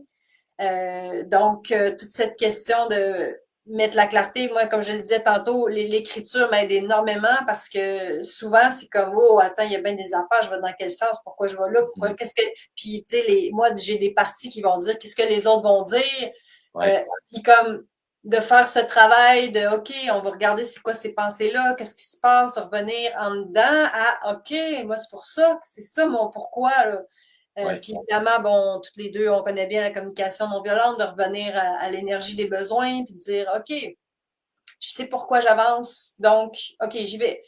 Donc, toute cette question de mettre la clarté, moi, comme je le disais tantôt, l'écriture m'aide énormément parce que souvent, c'est comme, oh, attends, il y a bien des affaires, je vais dans quel sens, pourquoi je vais là, pourquoi, Mhm. qu'est-ce que. Puis, tu sais, moi, j'ai des parties qui vont dire qu'est-ce que les autres vont dire. Ouais. Puis, comme de faire ce travail de, OK, on va regarder c'est quoi ces pensées-là, qu'est-ce qui se passe, revenir en dedans à, OK, moi, c'est pour ça, c'est ça mon pourquoi, là. Ouais. Puis évidemment, bon, toutes les deux, on connaît bien la communication non violente, de revenir à l'énergie des besoins, puis de dire, OK, je sais pourquoi j'avance, donc, OK, j'y vais.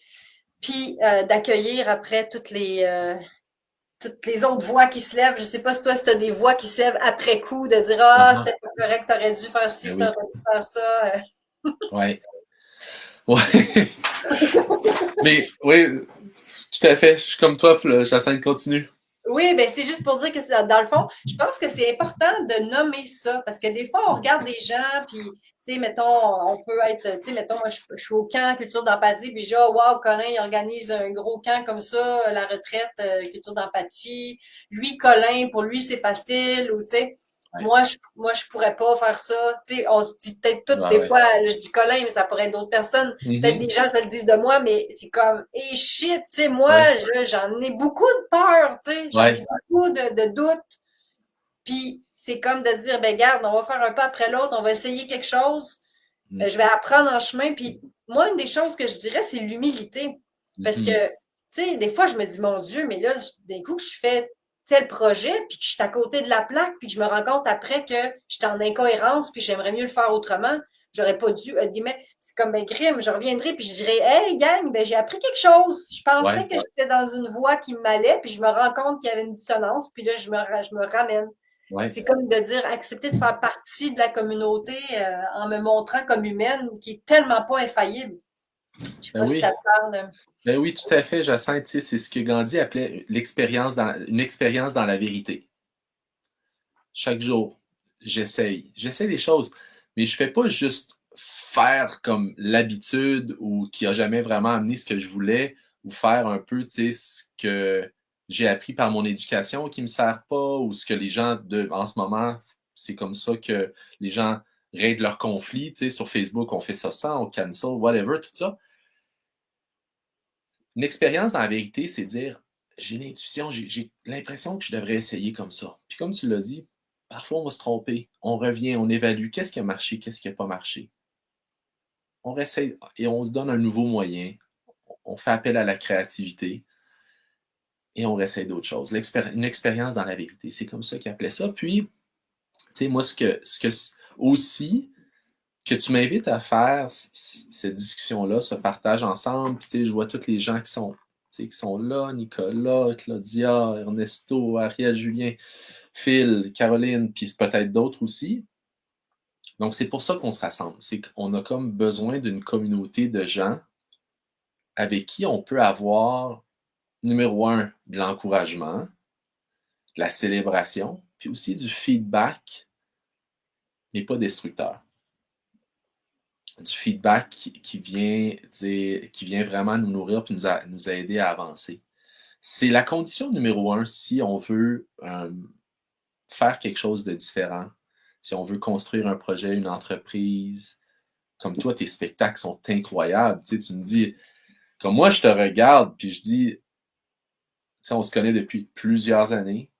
Puis d'accueillir après toutes les autres voix qui se lèvent. Je ne sais pas si toi, tu as des voix qui se lèvent après coup, de dire, ah, Uh-huh. c'était pas correct, t'aurais dû faire ci, Ben t'aurais oui. dû faire ça. Ouais. Ouais. Mais oui, tout à fait. Je suis comme toi, j'essaie de continuer. Oui, ben c'est juste pour dire que dans le fond, je pense que c'est important de nommer ça parce que des fois, on regarde des gens, puis, tu sais, mettons, on peut être, tu sais, mettons, moi, je suis au camp culture d'empathie, puis je dis, oh, wow, Colin, il organise un gros camp comme ça, la retraite, culture d'empathie. Lui, Colin, pour lui, c'est facile, ou, tu sais, Ouais. moi, je pourrais pas faire ça. Tu sais, on se dit peut-être toutes, Ouais, des ouais. fois, là, je dis Colin, mais ça pourrait être d'autres personnes. Peut-être des Mhm. gens se le disent de moi, mais c'est comme, et shit, tu sais, moi, Ouais. j'en ai beaucoup de peur, tu sais, j'en ai Ouais. beaucoup de doutes. Puis c'est comme de dire, ben garde, on va faire un pas après l'autre, on va essayer quelque chose, Mhm. je vais apprendre en chemin. Puis moi, une des choses que je dirais, c'est l'humilité. Parce que, Mhm. tu sais, des fois, je me dis, mon Dieu, mais là, d'un coup, je fais tel projet, puis que je suis à côté de la plaque, puis que je me rends compte après que j'étais en incohérence, puis j'aimerais mieux le faire autrement. J'aurais pas dû, c'est comme ben crime, je reviendrai, puis je dirais, hey, gang, ben j'ai appris quelque chose. Je pensais Ouais. que j'étais dans une voie qui m'allait, puis je me rends compte qu'il y avait une dissonance, puis là, je me ramène. Ouais. C'est comme de dire accepter de faire partie de la communauté en me montrant comme humaine qui est tellement pas infaillible. Je sais Ben pas si ça oui, te parle. ben oui, tout à fait, Jacinthe, tu sais, c'est ce que Gandhi appelait une expérience dans la vérité. Chaque jour, j'essaye des choses, mais je fais pas juste faire comme l'habitude ou qui a jamais vraiment amené ce que je voulais ou faire un peu, tu sais, ce que j'ai appris par mon éducation qui me sert pas ou ce que les gens en ce moment, c'est comme ça que les gens règlent leurs conflits, tu sais, sur Facebook, on fait ça sans, on cancel, whatever, tout ça. Une expérience dans la vérité, c'est dire j'ai une intuition, j'ai l'impression que je devrais essayer comme ça. Puis comme tu l'as dit, parfois on va se tromper, on revient, on évalue qu'est-ce qui a marché, qu'est-ce qui n'a pas marché. On réessaye et on se donne un nouveau moyen, on fait appel à la créativité et on réessaye d'autres choses. Une expérience dans la vérité, c'est comme ça qu'ils appelaient ça. Puis, tu sais, moi, aussi que tu m'invites à faire cette discussion-là, ce partage ensemble. Puis, tu sais, je vois tous les gens qui sont là, Nicolas, Claudia, Ernesto, Ariel, Julien, Phil, Caroline, puis peut-être d'autres aussi. Donc, c'est pour ça qu'on se rassemble. C'est qu'on a comme besoin d'une communauté de gens avec qui on peut avoir, numéro un, de l'encouragement, de la célébration, puis aussi du feedback, mais pas destructeur. Du feedback qui vient vraiment nous nourrir et nous aider à avancer. C'est la condition numéro un si on veut faire quelque chose de différent, si on veut construire un projet, une entreprise. Comme toi, tes spectacles sont incroyables. Tu sais, tu me dis, comme moi, je te regarde, puis je dis, tu sais, on se connaît depuis plusieurs années.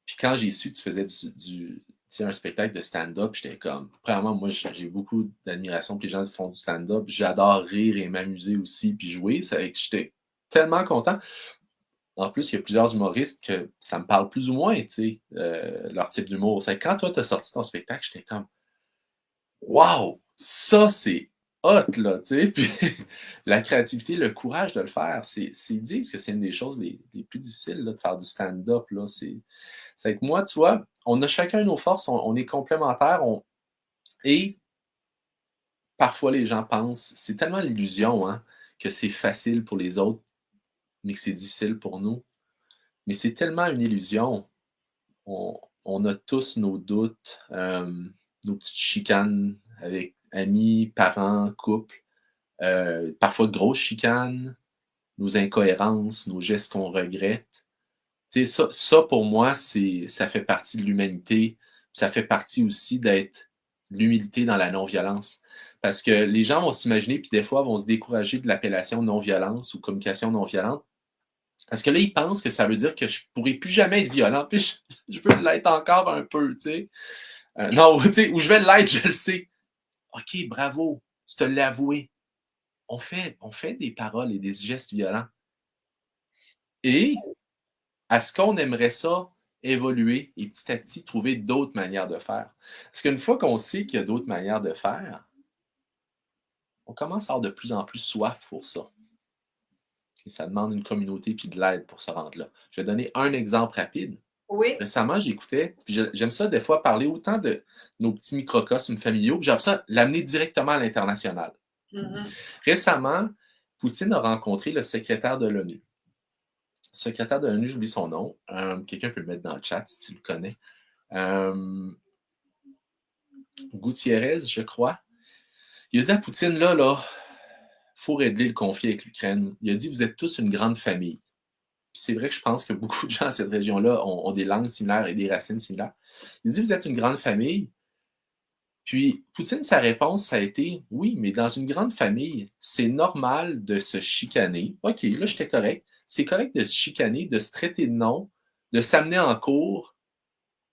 Puis quand j'ai su que tu faisais tu sais, un spectacle de stand-up, j'étais comme, premièrement, moi, j'ai beaucoup d'admiration pour les gens qui font du stand-up. J'adore rire et m'amuser aussi, puis jouer. Ça fait que j'étais tellement content. En plus, il y a plusieurs humoristes que ça me parle plus ou moins, tu sais, leur type d'humour. C'est que quand toi, tu as sorti ton spectacle, j'étais comme, waouh, ça, c'est hot, là, tu sais. Puis la créativité, le courage de le faire, ils disent que c'est une des choses les plus difficiles, là, de faire du stand-up, là. C'est que moi, tu vois, on a chacun nos forces, on est complémentaires, et parfois les gens pensent, c'est tellement l'illusion, hein, que c'est facile pour les autres, mais que c'est difficile pour nous. Mais c'est tellement une illusion. On a tous nos doutes, nos petites chicanes avec amis, parents, couples, parfois de grosses chicanes, nos incohérences, nos gestes qu'on regrette. Tu sais, ça pour moi, ça fait partie de l'humanité. Ça fait partie aussi d'être l'humilité dans la non-violence. Parce que les gens vont s'imaginer, puis des fois vont se décourager de l'appellation non-violence ou communication non-violente. Parce que là, ils pensent que ça veut dire que je ne pourrai plus jamais être violent. Puis je veux l'être encore un peu, tu sais. Non, tu sais, où je vais l'être, je le sais. OK, bravo, tu te l'as avoué. On fait des paroles et des gestes violents. Et est-ce qu'on aimerait ça évoluer et petit à petit trouver d'autres manières de faire? Parce qu'une fois qu'on sait qu'il y a d'autres manières de faire, on commence à avoir de plus en plus soif pour ça. Et ça demande une communauté puis de l'aide pour se rendre là. Je vais donner un exemple rapide. Oui. Récemment, j'écoutais, puis j'aime ça des fois parler autant de nos petits microcosmes familiaux, puis j'aime ça l'amener directement à l'international. Mhm. Récemment, Poutine a rencontré le secrétaire de l'ONU. Le secrétaire de l'ONU, j'oublie son nom. Quelqu'un peut le mettre dans le chat si tu le connais. Gutiérrez, je crois. Il a dit à Poutine, là, faut régler le conflit avec l'Ukraine. Il a dit, vous êtes tous une grande famille. Puis c'est vrai que je pense que beaucoup de gens dans cette région-là ont des langues similaires et des racines similaires. Il a dit, vous êtes une grande famille. Puis Poutine, sa réponse, ça a été, oui, mais dans une grande famille, c'est normal de se chicaner. OK, là, j'étais correct. C'est correct de se chicaner, de se traiter de nom, de s'amener en cours,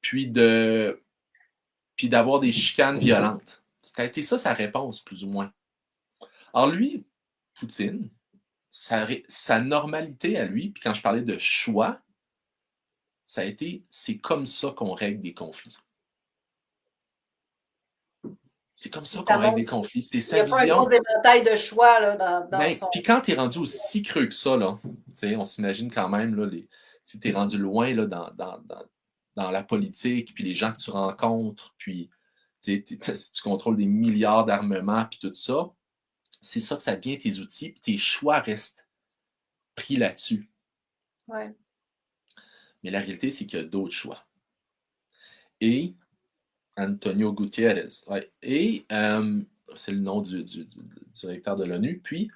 puis d'avoir des chicanes violentes. Ça a été ça sa réponse, plus ou moins. Alors lui, Poutine, sa normalité à lui, puis quand je parlais de choix, ça a été, c'est comme ça qu'on règle des conflits. C'est comme ça qu'on Ça règle des montre conflits. C'est qu'il n'y sa a pas un gros vision. éventail de choix là, dans Ben, son. puis quand t'es rendu aussi creux que ça, là, on s'imagine quand même, là, t'es rendu loin là, dans la politique, puis les gens que tu rencontres, puis si tu contrôles des milliards d'armements, puis tout ça, c'est ça que ça devient tes outils, puis tes choix restent pris là-dessus. Ouais. Mais la réalité, c'est qu'il y a d'autres choix. Et Antonio Gutiérrez, ouais. Et c'est le nom du directeur de l'ONU. Puis,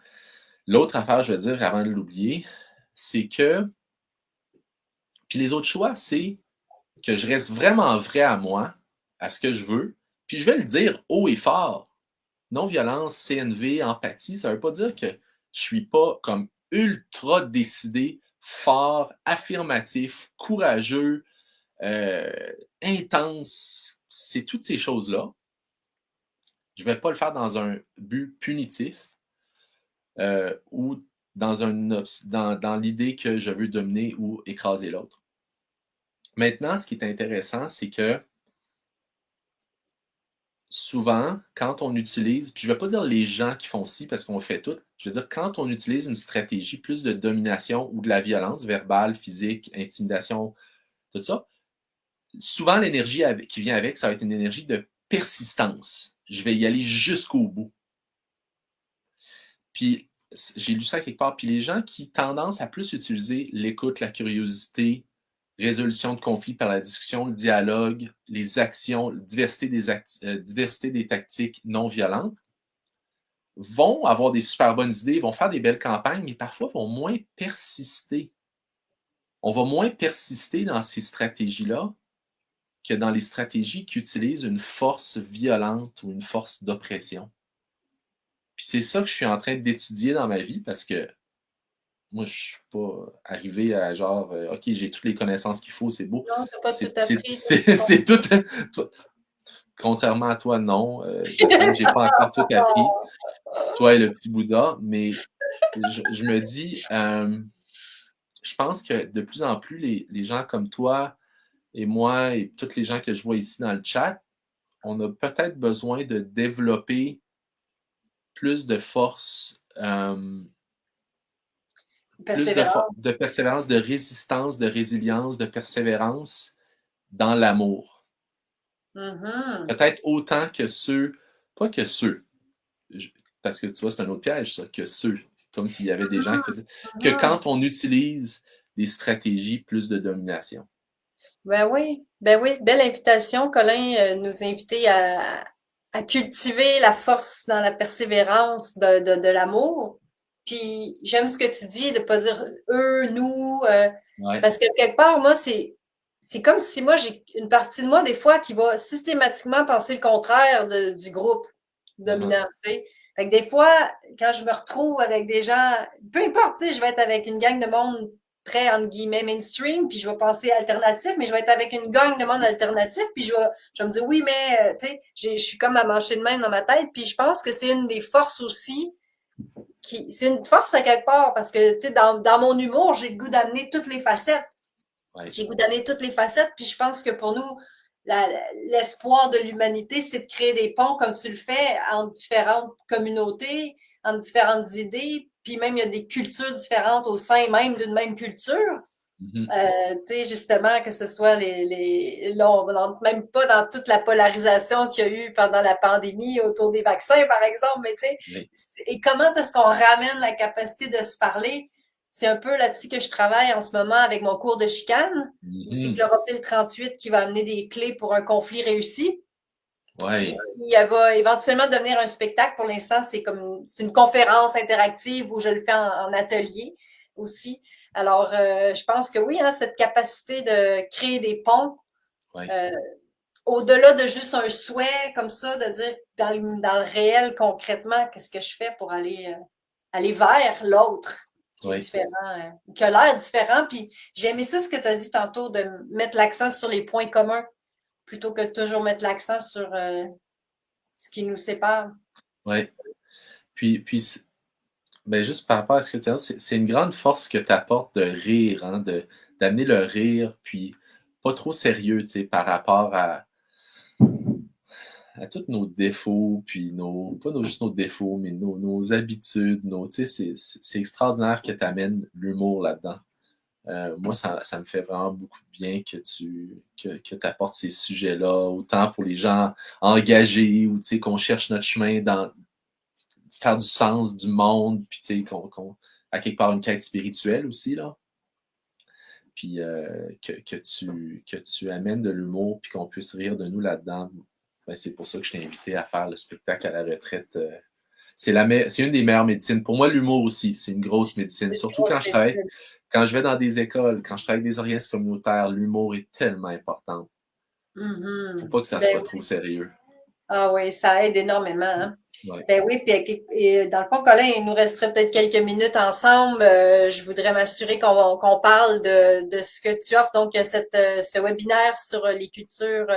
l'autre affaire, je veux dire, avant de l'oublier, c'est que, puis les autres choix, c'est que je reste vraiment vrai à moi, à ce que je veux, puis je vais le dire haut et fort. Non-violence, CNV, empathie, ça veut pas dire que je suis pas comme ultra décidé, fort, affirmatif, courageux, intense. C'est toutes ces choses-là. Je vais pas le faire dans un but punitif ou dans l'idée que je veux dominer ou écraser l'autre. Maintenant, ce qui est intéressant, c'est que souvent, quand on utilise, puis je ne vais pas dire les gens qui font ci parce qu'on fait tout, je veux dire quand on utilise une stratégie plus de domination ou de la violence verbale, physique, intimidation, tout ça, souvent l'énergie qui vient avec, ça va être une énergie de persistance. Je vais y aller jusqu'au bout. Puis j'ai lu ça quelque part, puis les gens qui tendance à plus utiliser l'écoute, la curiosité, résolution de conflits par la discussion, le dialogue, les actions, diversité des tactiques non violentes, vont avoir des super bonnes idées, vont faire des belles campagnes, mais parfois vont moins persister. On va moins persister dans ces stratégies-là que dans les stratégies qui utilisent une force violente ou une force d'oppression. Puis c'est ça que je suis en train d'étudier dans ma vie parce que moi, je suis pas arrivé à genre, OK, j'ai toutes les connaissances qu'il faut, c'est beau. Non, tu n'as pas tout appris. C'est tout. Contrairement à toi, non. J'ai pas encore tout appris. Toi et le petit Bouddha, mais je me dis, je pense que de plus en plus, les gens comme toi et moi et tous les gens que je vois ici dans le chat, on a peut-être besoin de développer plus de force, plus de persévérance, de résistance, de résilience, de persévérance dans l'amour. Mm-hmm. Peut-être autant que ceux, pas que ceux, parce que tu vois, c'est un autre piège, ça, que ceux, comme s'il y avait des gens qui faisaient, que quand on utilise des stratégies plus de domination. Ben oui, belle invitation. Colin nous inviter à cultiver la force dans la persévérance de l'amour. Puis j'aime ce que tu dis, de pas dire eux, nous, Ouais. parce que quelque part, moi, c'est comme si moi, j'ai une partie de moi, des fois, qui va systématiquement penser le contraire du groupe dominant, tu sais. Fait que des fois, quand je me retrouve avec des gens, peu importe, tu sais, je vais être avec une gang de monde très, entre guillemets, mainstream, puis je vais penser alternatif, mais je vais être avec une gang de monde alternatif, puis je vais me dire, oui, mais, tu sais, je suis comme à mancher de main dans ma tête, puis je pense que c'est une des forces aussi, c'est une force à quelque part, parce que, tu sais, dans mon humour, j'ai le goût d'amener toutes les facettes. Ouais. J'ai le goût d'amener toutes les facettes, puis je pense que pour nous, l'espoir de l'humanité, c'est de créer des ponts comme tu le fais entre différentes communautés, entre différentes idées, puis même il y a des cultures différentes au sein même d'une même culture. Tu sais, justement, que ce soit là, on n'entre même pas dans toute la polarisation qu'il y a eu pendant la pandémie autour des vaccins, par exemple, mais tu sais, Oui. et comment est-ce qu'on ramène la capacité de se parler? C'est un peu là-dessus que je travaille en ce moment avec mon cours de chicane, où c'est Chlorophylle 38 qui va amener des clés pour un conflit réussi. Ouais. Puis, elle va éventuellement devenir un spectacle. Pour l'instant, c'est une conférence interactive où je le fais en atelier aussi. Alors, je pense que oui, hein, cette capacité de créer des ponts, Ouais. au-delà de juste un souhait comme ça, de dire dans le réel, concrètement, qu'est-ce que je fais pour aller vers l'autre qui est différent, qui a l'air différent. Puis j'ai aimé ça, ce que tu as dit tantôt, de mettre l'accent sur les points communs plutôt que de toujours mettre l'accent sur ce qui nous sépare. Oui. Puis ben juste par rapport à ce que tu dis, c'est une grande force que tu apportes de rire, hein, d'amener le rire, puis pas trop sérieux, tu sais, par rapport à tous nos défauts, puis pas juste nos défauts, mais nos habitudes, tu sais, c'est extraordinaire que tu amènes l'humour là-dedans. Moi, ça me fait vraiment beaucoup de bien que tu apportes ces sujets-là, autant pour les gens engagés ou tu sais, qu'on cherche notre chemin faire du sens du monde, puis tu sais, à quelque part une quête spirituelle aussi, là. Puis que tu amènes de l'humour, puis qu'on puisse rire de nous là-dedans. Ben, c'est pour ça que je t'ai invité à faire le spectacle à la retraite. C'est une des meilleures médecines. Pour moi, l'humour aussi, c'est une grosse médecine. C'est Surtout trop facile. quand je vais dans des écoles, quand je travaille avec des organismes communautaires, l'humour est tellement important. Faut pas que ça Ben soit trop oui. sérieux. Ah oui, ça aide énormément, hein. Ouais. Ben oui, puis et dans le fond, Colin, il nous resterait peut-être quelques minutes ensemble. Je voudrais m'assurer qu'on parle de ce que tu offres. Donc, ce webinaire sur les cultures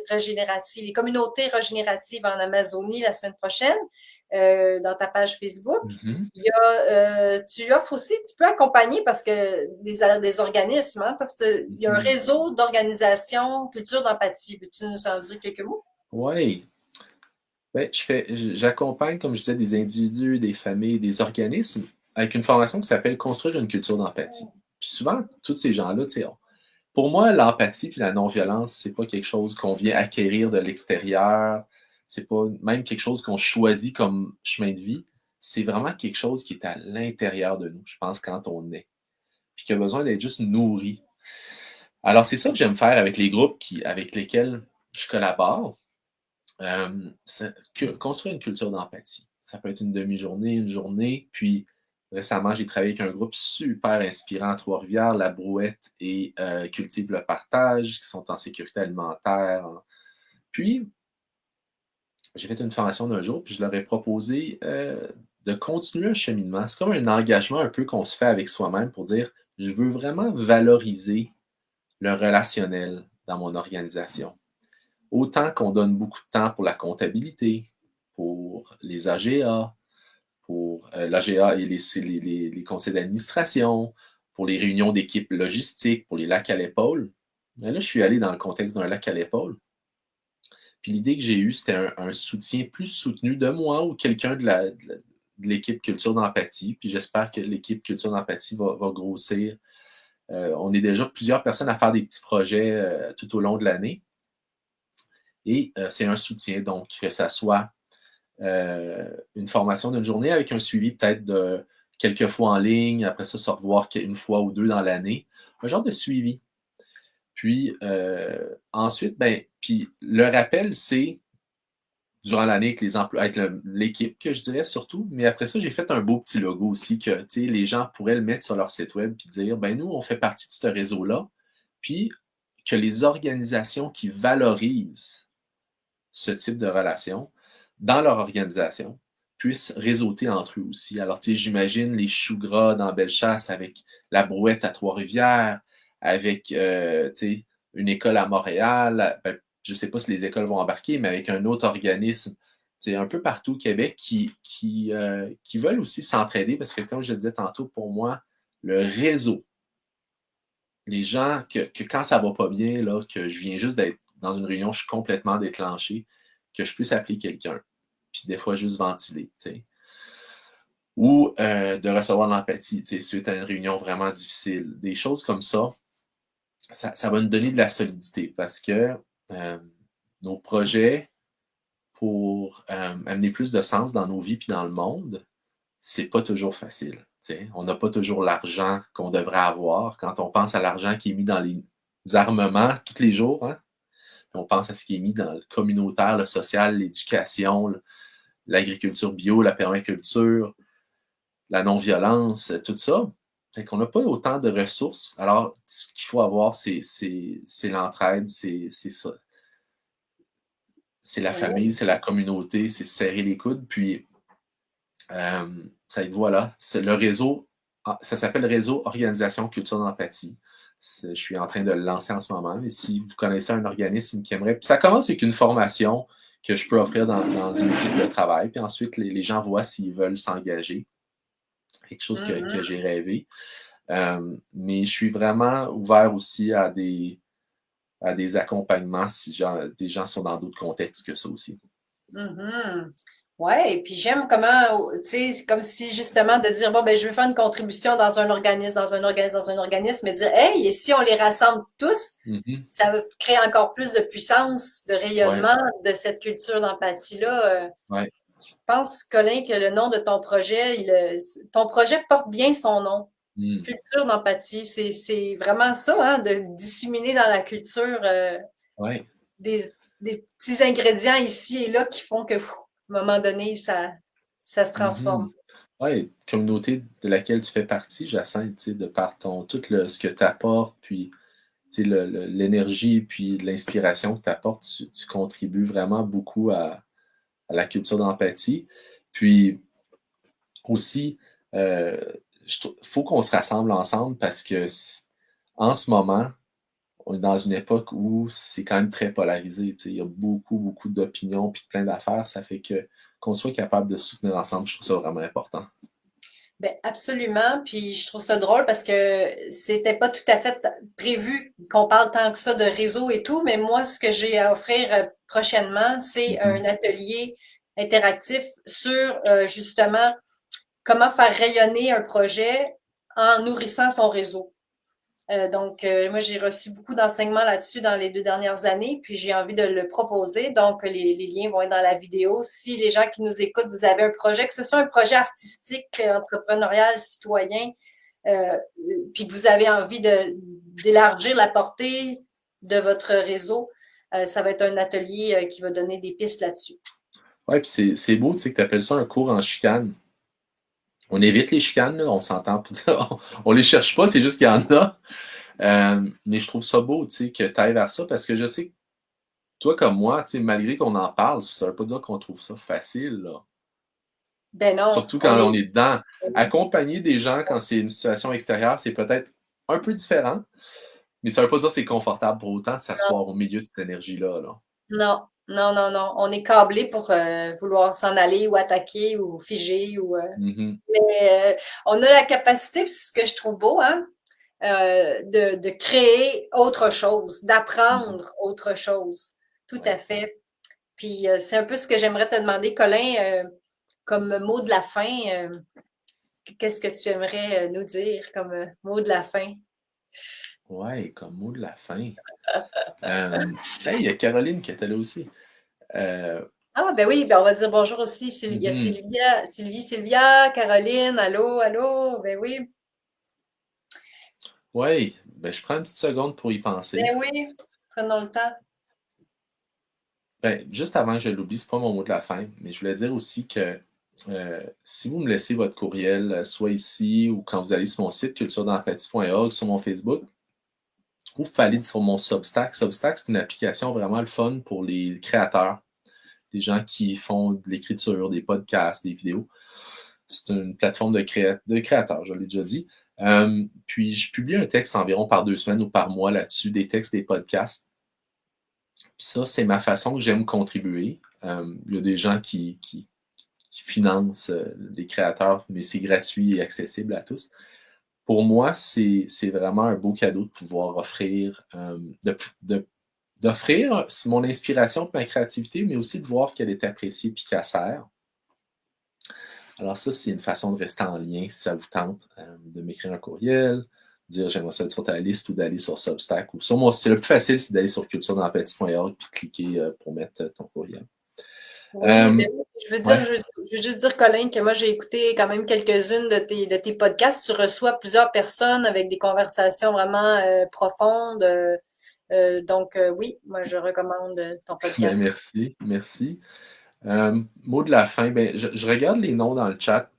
régénératives, les communautés régénératives en Amazonie la semaine prochaine, dans ta page Facebook. Mhm. Il y a, tu offres aussi, tu peux accompagner parce que des organismes, hein, il y a un Mhm. réseau d'organisations culture d'empathie. Peux-tu nous en dire quelques mots? Ouais. Ben, j'accompagne, comme je disais, des individus, des familles, des organismes avec une formation qui s'appelle Construire une culture d'empathie. Puis souvent, tous ces gens-là, tu sais, pour moi, l'empathie puis la non-violence, c'est pas quelque chose qu'on vient acquérir de l'extérieur. C'est pas même quelque chose qu'on choisit comme chemin de vie. C'est vraiment quelque chose qui est à l'intérieur de nous, je pense, quand on est. Puis qui a besoin d'être juste nourri. Alors, c'est ça que j'aime faire avec les groupes avec lesquels je collabore. Construire une culture d'empathie. Ça peut être une demi-journée, une journée. Puis récemment, j'ai travaillé avec un groupe super inspirant à Trois-Rivières, La Brouette et Cultive le Partage, qui sont en sécurité alimentaire. Puis, j'ai fait une formation d'un jour, puis je leur ai proposé de continuer un cheminement. C'est comme un engagement un peu qu'on se fait avec soi-même pour dire, je veux vraiment valoriser le relationnel dans mon organisation. Autant qu'on donne beaucoup de temps pour la comptabilité, pour les AGA, pour l'AGA et les conseils d'administration, pour les réunions d'équipe logistique, pour les lacs à l'épaule. Mais là, je suis allé dans le contexte d'un lac à l'épaule. Puis l'idée que j'ai eue, c'était un soutien plus soutenu de moi ou quelqu'un de l'équipe Culture d'empathie. Puis j'espère que l'équipe Culture d'empathie va grossir. On est déjà plusieurs personnes à faire des petits projets tout au long de l'année. Et c'est un soutien, donc que ça soit une formation d'une journée avec un suivi peut-être de quelques fois en ligne, après ça se revoir une fois ou deux dans l'année, un genre de suivi. Puis ensuite, ben, puis le rappel, c'est durant l'année avec les emplois, avec l'équipe que je dirais surtout, mais après ça, j'ai fait un beau petit logo aussi que les gens pourraient le mettre sur leur site web puis dire ben nous, on fait partie de ce réseau-là, puis que les organisations qui valorisent ce type de relation dans leur organisation puissent réseauter entre eux aussi. Alors, tu sais, j'imagine les choux gras dans Bellechasse avec la Brouette à Trois-Rivières, avec, tu sais, une école à Montréal, ben, je ne sais pas si les écoles vont embarquer, mais avec un autre organisme, tu sais, un peu partout au Québec qui veulent aussi s'entraider parce que, comme je le disais tantôt, pour moi, le réseau, les gens que quand ça va pas bien, là, que je viens juste d'être dans une réunion, je suis complètement déclenché, que je puisse appeler quelqu'un, puis des fois juste ventiler, tu sais. Ou de recevoir de l'empathie, tu sais, suite à une réunion vraiment difficile. Des choses comme ça va nous donner de la solidité parce que euh, nos projets pour amener plus de sens dans nos vies puis dans le monde, c'est pas toujours facile. T'sais. On n'a pas toujours l'argent qu'on devrait avoir. Quand on pense à l'argent qui est mis dans les armements tous les jours, hein, on pense à ce qui est mis dans le communautaire, le social, l'éducation, l'agriculture bio, la permaculture, la non-violence, tout ça. Fait qu'on n'a pas autant de ressources. Alors, ce qu'il faut avoir, c'est l'entraide, c'est ça. C'est la famille, c'est la communauté, c'est serrer les coudes. Puis, voilà, c'est le réseau, ça s'appelle Réseau Organisation Culture d'Empathie. Je suis en train de le lancer en ce moment, mais si vous connaissez un organisme qui aimerait, puis ça commence avec une formation que je peux offrir dans une équipe de travail, puis ensuite les gens voient s'ils veulent s'engager. Quelque chose que j'ai rêvé. Mais je suis vraiment ouvert aussi à des accompagnements si des gens sont dans d'autres contextes que ça aussi. Mhm. Ouais, et puis j'aime comment, tu sais, c'est comme si justement de dire, bon, ben, je veux faire une contribution dans un organisme, dans un organisme, et dire, hey, et si on les rassemble tous, Mhm. ça va créer encore plus de puissance, de Ouais, rayonnement de cette culture d'empathie-là. ouais. Je pense, Colin, que le nom de ton projet, ton projet porte bien son nom. Mm. Culture d'empathie. C'est vraiment ça, hein, de disséminer dans la culture Ouais. des petits ingrédients ici et là qui font que, à un moment donné, ça se transforme. Mhm. Ouais, communauté de laquelle tu fais partie, Jacinthe, tu sais, de par ce que tu apportes, puis tu sais, l'énergie, puis l'inspiration que tu apportes, tu contribues vraiment beaucoup à la culture d'empathie. Puis aussi, euh, faut qu'on se rassemble ensemble parce que en ce moment, on est dans une époque où c'est quand même très polarisé. Tu sais, il y a beaucoup, beaucoup d'opinions puis plein d'affaires. Ça fait que qu'on soit capable de se soutenir ensemble, je trouve ça vraiment important. Ben, absolument. Puis je trouve ça drôle parce que c'était pas tout à fait prévu qu'on parle tant que ça de réseau et tout, mais moi, ce que j'ai à offrir prochainement, c'est un Mhm. atelier interactif sur justement comment faire rayonner un projet en nourrissant son réseau. Moi, j'ai reçu beaucoup d'enseignements là-dessus dans les 2 dernières années, puis j'ai envie de le proposer. Donc, les liens vont être dans la vidéo. Si les gens qui nous écoutent, vous avez un projet, que ce soit un projet artistique, entrepreneurial, citoyen, euh, puis que vous avez envie d'élargir la portée de votre réseau, ça va être un atelier qui va donner des pistes là-dessus. Ouais, puis c'est beau, tu sais, que tu appelles ça un cours en chicane. On évite les chicanes, là, on s'entend pour dire, on les cherche pas, c'est juste qu'il y en a. Mais je trouve ça beau, tu sais, que tu ailles vers ça parce que je sais que toi comme moi, tu sais, malgré qu'on en parle, ça veut pas dire qu'on trouve ça facile, là. Ben non, Surtout on quand on est. est dedans. Accompagner des gens quand c'est une situation extérieure, c'est peut-être un peu différent, mais ça veut pas dire que c'est confortable pour autant de s'asseoir au milieu de cette énergie-là, là. Non, non, non, non. On est câblé pour vouloir s'en aller ou attaquer ou figer ou. Mhm. Mais on a la capacité, c'est ce que je trouve beau, hein, de créer autre chose, Mhm. d'apprendre autre chose. Tout à Ouais. fait. Puis c'est un peu ce que j'aimerais te demander, Colin, comme mot de la fin. Qu'est-ce que tu aimerais nous dire comme mot de la fin? Ouais, comme mot de la fin. Hey, il y a Caroline qui était là aussi. Euh, Ah, ben oui, ben on va dire bonjour aussi. Il y a mhm. Sylvia, Caroline, allô, allô, ben oui. Ouais, ben je prends une petite seconde pour y penser. Ben oui, prenons le temps. Ben, juste avant que je l'oublie, c'est pas mon mot de la fin, mais je voulais dire aussi que si vous me laissez votre courriel, soit ici ou quand vous allez sur mon site culturedenempathie.org, sur mon Facebook, ou vous pouvez aller sur mon Substack. Substack, c'est une application vraiment le fun pour les créateurs, des gens qui font de l'écriture, des podcasts, des vidéos. C'est une plateforme de créateurs, je l'ai déjà dit. Puis je publie un texte environ par 2 semaines ou par mois là-dessus, des textes, des podcasts. Puis ça, c'est ma façon que j'aime contribuer. Il y a des gens qui financent des créateurs, mais c'est gratuit et accessible à tous. Pour moi, c'est vraiment un beau cadeau de pouvoir offrir, d'offrir mon inspiration et ma créativité, mais aussi de voir qu'elle est appréciée et qu'elle sert. Alors ça, c'est une façon de rester en lien si ça vous tente, de m'écrire un courriel, dire j'aimerais ça être sur ta liste ou d'aller sur Substack ou sur moi. C'est le plus facile, c'est d'aller sur culturedenpetit.org puis cliquer pour mettre ton courriel. Oui, Euh, ben oui, ouais. je veux juste dire, Colin, que moi, j'ai écouté quand même quelques-unes de tes podcasts. Tu reçois plusieurs personnes avec des conversations vraiment profondes. Oui, moi, je recommande ton Ben, podcast. merci, merci. Mot de la fin, ben, je regarde les noms dans le chat,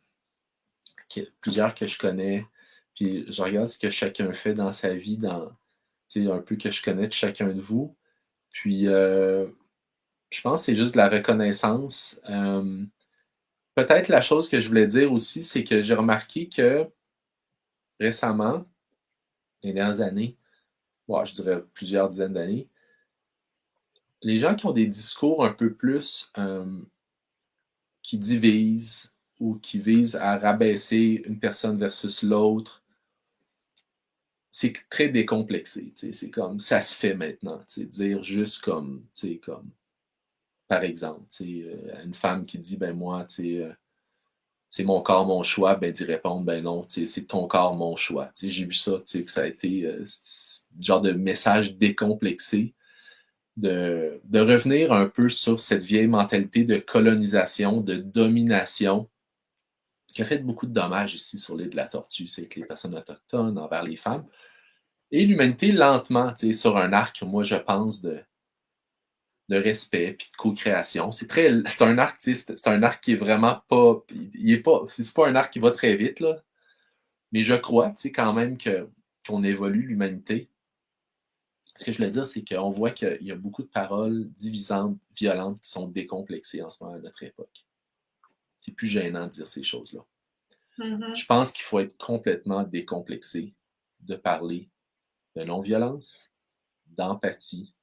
plusieurs que je connais, puis je regarde ce que chacun fait dans sa vie, un peu que je connais de chacun de vous. Puis, je pense que c'est juste de la reconnaissance. Peut-être la chose que je voulais dire aussi, c'est que j'ai remarqué que récemment, les dernières années, bon, je dirais plusieurs dizaines d'années, les gens qui ont des discours un peu plus qui divisent ou qui visent à rabaisser une personne versus l'autre, c'est très décomplexé. C'est comme ça se fait maintenant. Dire juste comme par exemple, à une femme qui dit ben moi, c'est mon corps, mon choix, ben d'y répondre, ben non, c'est ton corps, mon choix. J'ai vu ça, que ça a été ce genre de message décomplexé. de revenir un peu sur cette vieille mentalité de colonisation, de domination, qui a fait beaucoup de dommages ici sur l'île de la Tortue, c'est avec les personnes autochtones, envers les femmes. Et l'humanité, lentement, sur un arc, moi, je pense, de respect puis de co-création. C'est un arc, c'est un arc qui est vraiment pas, c'est pas un arc qui va très vite, là. Mais je crois, quand même qu'on évolue l'humanité. Ce que je voulais dire, c'est qu'on voit qu'il y a beaucoup de paroles divisantes, violentes, qui sont décomplexées en ce moment à notre époque. C'est plus gênant de dire ces choses-là. Mm-hmm. Je pense qu'il faut être complètement décomplexé de parler de non-violence, d'empathie,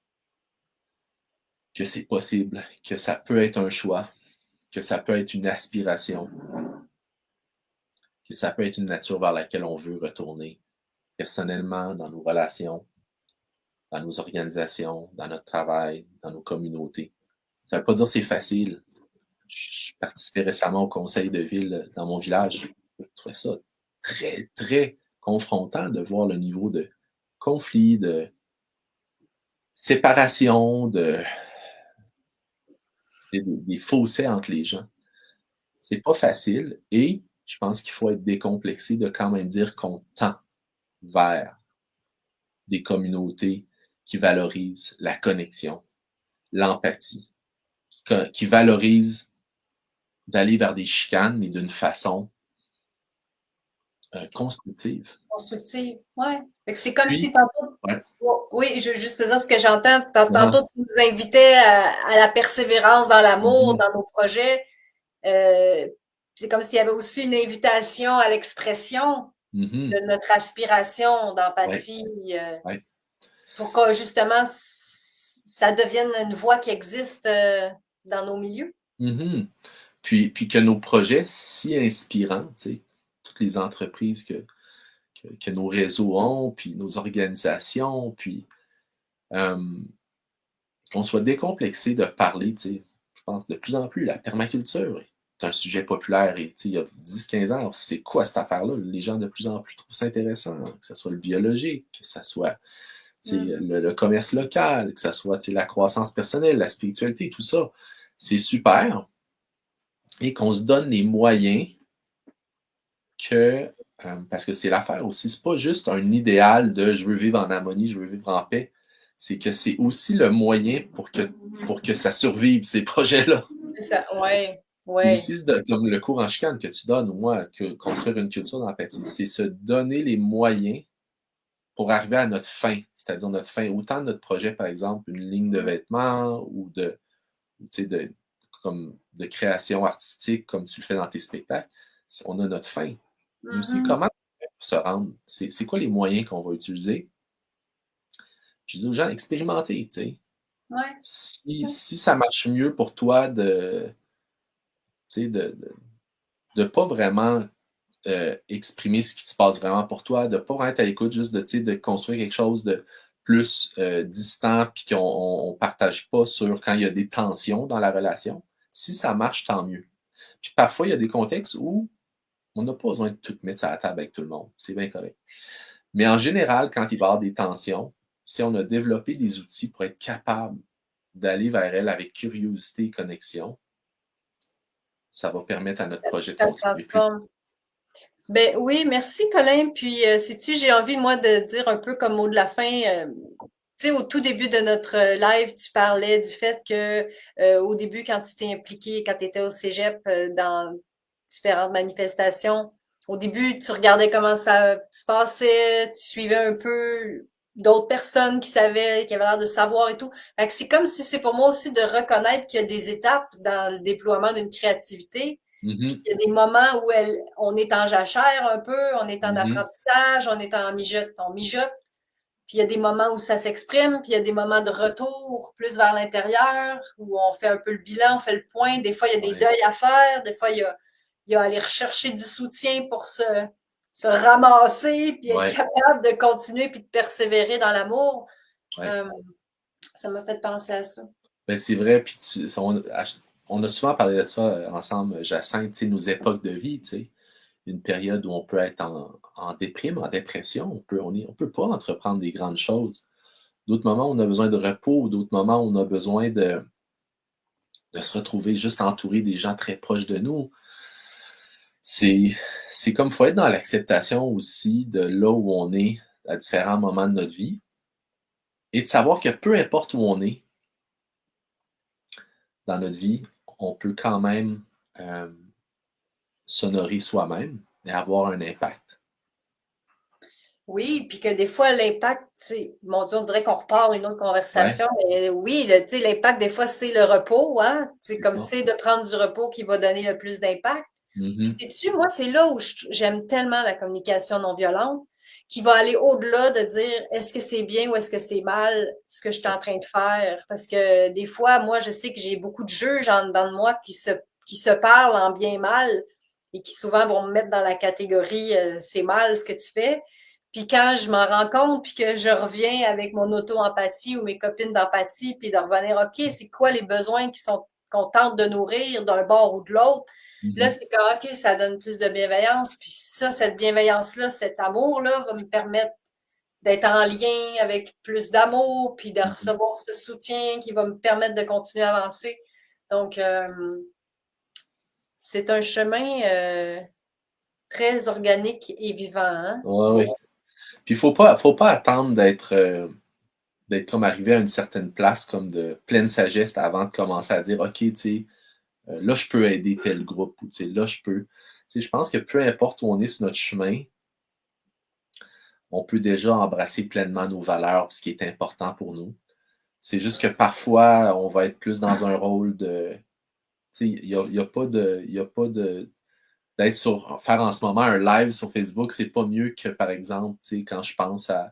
que c'est possible, que ça peut être un choix, que ça peut être une aspiration, que ça peut être une nature vers laquelle on veut retourner, personnellement, dans nos relations, dans nos organisations, dans notre travail, dans nos communautés. Ça ne veut pas dire que c'est facile. Je participais récemment au conseil de ville dans mon village. Je trouvais ça très, très confrontant de voir le niveau de conflit, de séparation, des fossés entre les gens. C'est pas facile et je pense qu'il faut être décomplexé de quand même dire qu'on tend vers des communautés qui valorisent la connexion, l'empathie, qui valorisent d'aller vers des chicanes, mais d'une façon constructive. Constructive, ouais. C'est comme si Puis, tantôt. ouais. Oh, oui, je veux juste te dire ce que j'entends. Tantôt, Uh-huh. tu nous invitais à la persévérance dans l'amour, Mm-hmm. dans nos projets. Euh, c'est comme s'il y avait aussi une invitation à l'expression Mm-hmm. de notre aspiration Ouais. d'empathie Ouais. pour que justement ça devienne une voie qui existe dans nos milieux. Mm-hmm. Puis que nos projets si inspirants, toutes les entreprises que nos réseaux ont, puis nos organisations, puis qu'on soit décomplexé de parler, je pense de plus en plus, la permaculture est un sujet populaire et il y a 10-15 ans, c'est quoi cette affaire-là? Les gens de plus en plus trouvent ça intéressant, hein, que ce soit le biologique, que ce soit le commerce local, que ce soit la croissance personnelle, la spiritualité, tout ça. C'est super. Et qu'on se donne les moyens que, parce que c'est l'affaire aussi, c'est pas juste un idéal de je veux vivre en harmonie, je veux vivre en paix, c'est que c'est aussi le moyen pour que ça survive, ces projets-là. C'est ça, ouais, Et ouais. aussi, comme le cours en chicane que tu donnes, ou moi, construire une culture d'empathie, c'est se donner les moyens pour arriver à notre fin, c'est-à-dire notre fin, autant de notre projet, par exemple, une ligne de vêtements ou comme de création artistique, comme tu le fais dans tes spectacles, on a notre fin. Mais aussi, Mm-hmm. comment se rendre? C'est quoi les moyens qu'on va utiliser? Je dis aux gens, expérimentez, tu sais. Ouais. Si ça marche mieux pour toi de pas vraiment exprimer ce qui se passe vraiment pour toi, de pas vraiment être à l'écoute, juste de construire quelque chose de plus distant, puis qu'on ne partage pas sur quand il y a des tensions dans la relation. Si ça marche, tant mieux. Puis parfois, il y a des contextes où on n'a pas besoin de tout mettre sur la table avec tout le monde. C'est bien correct. Mais en général, quand il va y avoir des tensions, si on a développé des outils pour être capable d'aller vers elle avec curiosité et connexion, ça va permettre à notre projet de Ça continuer plus. transforme. Ben oui, merci Colin. Puis, sais-tu, j'ai envie, moi, de dire un peu comme mot de la fin. Tu sais, au tout début de notre live, tu parlais du fait que au début, quand tu t'es impliqué, quand tu étais au Cégep dans différentes manifestations, au début, tu regardais comment ça se passait, tu suivais un peu d'autres personnes qui savaient, qui avaient l'air de savoir et tout. Fait que c'est comme si c'est pour moi aussi de reconnaître qu'il y a des étapes dans le déploiement d'une créativité. Puis Mm-hmm. il y a des moments où on est en jachère un peu, on est en Mm-hmm. apprentissage, on est en mijote, on mijote. Puis il y a des moments où ça s'exprime, puis il y a des moments de retour plus vers l'intérieur, où on fait un peu le bilan, on fait le point. Des fois, il y a des Ouais. deuils à faire, des fois, il y a aller rechercher du soutien pour se ramasser, puis être Ouais. capable de continuer, puis de persévérer dans l'amour. Ouais. Euh, ça m'a fait penser à ça. Ben, c'est vrai, puis on a souvent parlé de ça ensemble, Jacinthe, nos époques de vie, une période où on peut être en déprime, en dépression, on peut pas entreprendre des grandes choses. d'autres moments où on a besoin de repos, d'autres moments où on a besoin de se retrouver juste entouré des gens très proches de nous. C'est, c'est comme, il faut être dans l'acceptation aussi de là où on est à différents moments de notre vie et de savoir que peu importe où on est dans notre vie, on peut quand même euh, s'honorer soi-même et avoir un impact. Oui, puis que des fois, l'impact, tu sais, mon Dieu, on dirait qu'on repart une autre Ouais, conversation, mais oui, tu sais, l'impact, des fois, c'est le repos, hein? C'est c'est comme ça. c'est de prendre du repos qui va donner le plus d'impact. Puis Mhm, sais-tu, moi, c'est là où j'aime tellement la communication non violente, qui va aller au-delà de dire est-ce que c'est bien ou est-ce que c'est mal ce que je suis en train de faire. Parce que des fois, moi, je sais que j'ai beaucoup de juges en dedans de moi qui se parlent en bien mal et qui souvent vont me mettre dans la catégorie c'est mal ce que tu fais. Puis quand je m'en rends compte, puis que je reviens avec mon auto-empathie ou mes copines d'empathie, puis de revenir, OK, c'est quoi les besoins qu'on tente de nourrir d'un bord ou de l'autre? Là, mhm, c'est comme, OK, ça donne plus de bienveillance. Puis ça, cette bienveillance-là, cet amour-là va me permettre d'être en lien avec plus d'amour, puis de mhm. recevoir ce soutien qui va me permettre de continuer à avancer. Donc, c'est un chemin très organique et vivant. Hein? Ouais, ouais. Puis faut pas attendre d'être comme arrivé à une certaine place comme de pleine sagesse avant de commencer à dire OK, tu sais, là je peux aider tel groupe ou tu sais, là je peux. Tu sais, je pense que peu importe où on est sur notre chemin, on peut déjà embrasser pleinement nos valeurs, ce qui est important pour nous. C'est juste que parfois, on va être plus dans un rôle de. Tu sais, y a pas de. Y a pas de d'être sur. Faire en ce moment un live sur Facebook, c'est pas mieux que, par exemple, tu sais, quand je pense à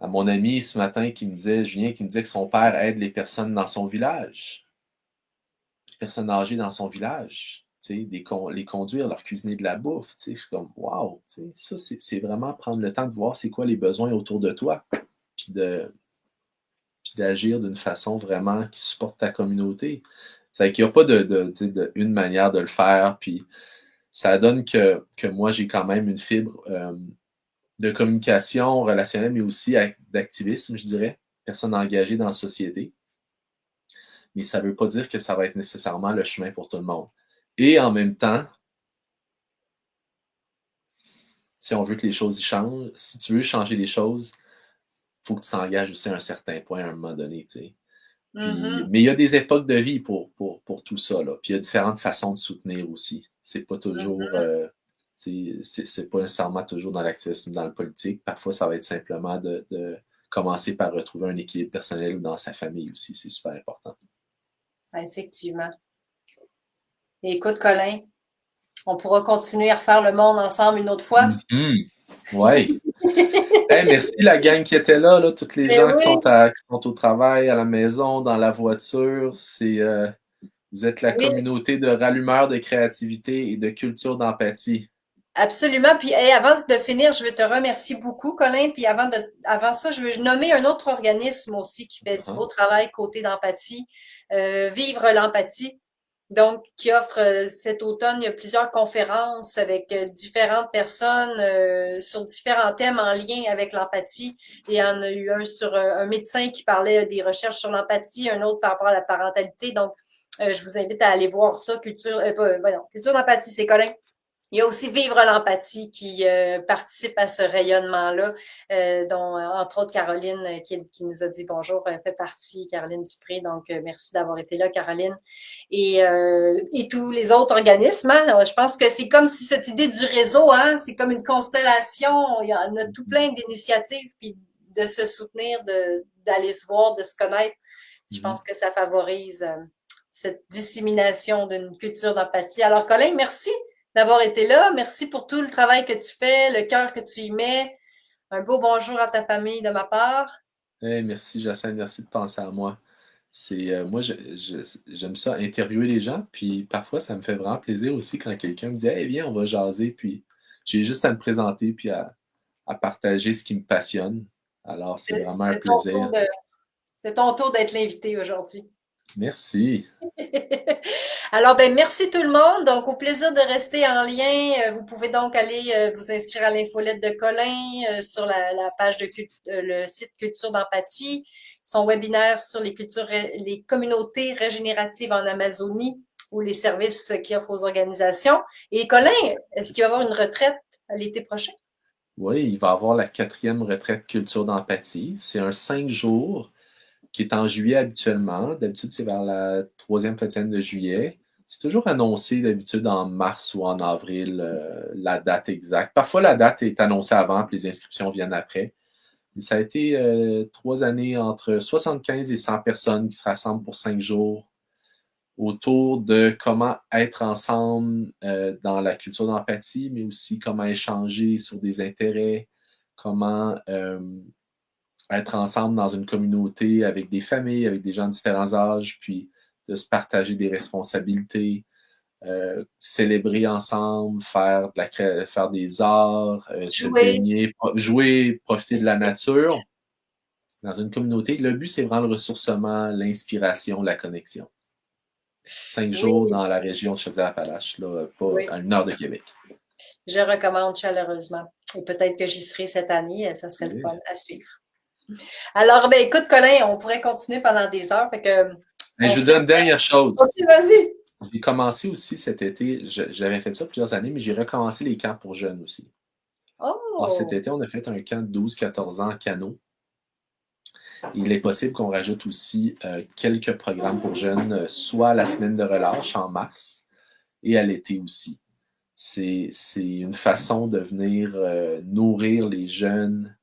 mon ami ce matin qui me disait, Julien, qui me disait que son père aide les personnes dans son village, les personnes âgées dans son village, tu sais, les conduire, leur cuisiner de la bouffe. Tu sais, je suis comme, waouh, tu sais, ça, c'est vraiment prendre le temps de voir c'est quoi les besoins autour de toi, puis de, puis d'agir d'une façon vraiment qui supporte ta communauté. C'est qu'il n'y a pas une manière de le faire, puis ça donne que moi, j'ai quand même une fibre de communication relationnelle, mais aussi d'activisme, je dirais, personne engagée dans la société. Mais ça ne veut pas dire que ça va être nécessairement le chemin pour tout le monde. Et en même temps, si on veut que les choses y changent, si tu veux changer les choses, il faut que tu t'engages aussi à un certain point à un moment donné. Tu sais. Puis, Mhm, mais il y a des époques de vie pour tout ça. Là. Puis il y a différentes façons de soutenir aussi. C'est pas toujours. mhm. C'est pas nécessairement toujours dans l'activisme, dans le politique. Parfois, ça va être simplement de commencer par retrouver un équilibre personnel ou dans sa famille aussi. C'est super important. Effectivement. Écoute, Colin, on pourra continuer à refaire le monde ensemble une autre fois. Mhm. Ouais. Hey, merci la gang qui était là, tous les Mais gens oui, qui sont au travail, à la maison, dans la voiture. Vous êtes la oui, communauté de rallumeurs de créativité et de culture d'empathie. absolument. Puis hey, avant de finir, je veux te remercier beaucoup, Colin. Puis avant ça, je veux nommer un autre organisme aussi qui fait du Uh-huh. beau travail côté d'empathie, Vivre l'empathie. Donc, qui offre cet automne, il y a plusieurs conférences avec différentes personnes sur différents thèmes en lien avec l'empathie. Et il y en a eu un sur un médecin qui parlait des recherches sur l'empathie, un autre par rapport à la parentalité. Donc, je vous invite à aller voir ça. Culture d'empathie, c'est Colin. Il y a aussi Vivre l'empathie qui participe à ce rayonnement-là, dont, entre autres, Caroline qui nous a dit bonjour, fait partie, Caroline Dupré. Donc, merci d'avoir été là, Caroline. Et tous les autres organismes. Hein. Je pense que c'est comme si cette idée du réseau, hein, c'est comme une constellation. Il y en a tout plein d'initiatives, puis de se soutenir, d'aller se voir, de se connaître. Je Mhm. pense que ça favorise cette dissémination d'une culture d'empathie. Alors, Colin, merci d'avoir été là. Merci pour tout le travail que tu fais, le cœur que tu y mets. Un beau bonjour à ta famille de ma part. Hey, merci Jacinthe, merci de penser à moi. Moi, j'aime ça, interviewer les gens, puis parfois, ça me fait vraiment plaisir aussi quand quelqu'un me dit Hey, viens, on va jaser, puis j'ai juste à me présenter, puis à partager ce qui me passionne. Alors, c'est vraiment un C'est ton tour plaisir. c'est ton tour d'être l'invité aujourd'hui. Merci. Alors, ben, merci tout le monde. Donc, au plaisir de rester en lien. Vous pouvez donc aller vous inscrire à l'infolette de Colin sur la page de le site Culture d'empathie, son webinaire sur les communautés régénératives en Amazonie ou les services qu'il offre aux organisations. Et Colin, est-ce qu'il va y avoir une retraite l'été prochain? Oui, il va y avoir la 4e retraite culture d'empathie. C'est un 5 jours qui est en juillet habituellement. D'habitude, c'est vers la 3e quinzaine de juillet. C'est toujours annoncé d'habitude en mars ou en avril, la date exacte. Parfois, la date est annoncée avant, puis les inscriptions viennent après. Mais ça a été 3 années entre 75 et 100 personnes qui se rassemblent pour 5 jours autour de comment être ensemble dans la culture d'empathie, mais aussi comment échanger sur des intérêts, comment être ensemble dans une communauté avec des familles, avec des gens de différents âges, puis de se partager des responsabilités, célébrer ensemble, faire des arts, se Jouer. baigner, jouer, profiter de la nature dans une communauté. Le but, c'est vraiment le ressourcement, l'inspiration, la connexion. 5 Oui, jours dans la région de Chaudière-Appalaches, là, pas oui. à 1 heure de Québec. Je recommande chaleureusement. Et peut-être que j'y serai cette année. Ça serait le Oui. fun à suivre. Alors, ben, écoute, Colin, on pourrait continuer pendant des heures. Fait que, Et on je vous se... dis une dernière chose. OK, vas-y. J'ai commencé aussi cet été, j'avais fait ça plusieurs années, mais j'ai recommencé les camps pour jeunes aussi. Alors cet Oh, été, on a fait un camp de 12-14 ans en canot. Il est possible qu'on rajoute aussi quelques programmes pour jeunes, soit à la semaine de relâche en mars et à l'été aussi. C'est une façon de venir nourrir les jeunes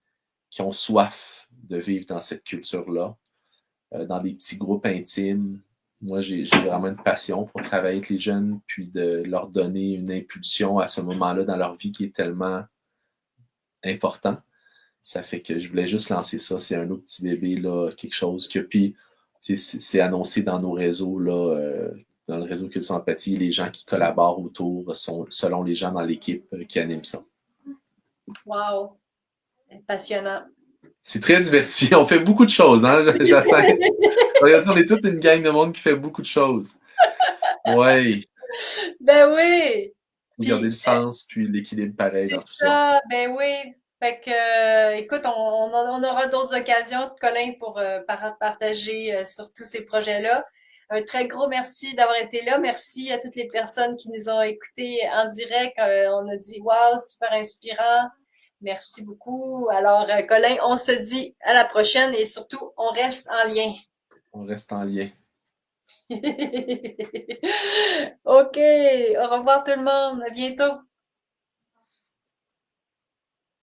qui ont soif de vivre dans cette culture-là, dans des petits groupes intimes. Moi, j'ai vraiment une passion pour travailler avec les jeunes, puis de leur donner une impulsion à ce moment-là dans leur vie qui est tellement important. Ça fait que je voulais juste lancer ça. C'est un autre petit bébé, là, quelque chose que, puis, c'est annoncé dans nos réseaux, là, dans le réseau Culture Empathie, les gens qui collaborent autour sont selon les gens dans l'équipe qui animent ça. wow, passionnant. C'est très diversifié. On fait beaucoup de choses, hein, Jacinthe? Regarde, on est toute une gang de monde qui fait beaucoup de choses. Ouais. Ben oui. Faut garder Puis, le sens, puis l'équilibre pareil c'est dans tout ça. ça, ben oui. Fait que, écoute, on aura d'autres occasions, Colin, pour partager sur tous ces projets-là. Un très gros merci d'avoir été là. Merci à toutes les personnes qui nous ont écoutés en direct. On a dit, wow, super inspirant. Merci beaucoup. Alors, Colin, on se dit à la prochaine et surtout, on reste en lien. On reste en lien. OK. Au revoir tout le monde. À bientôt.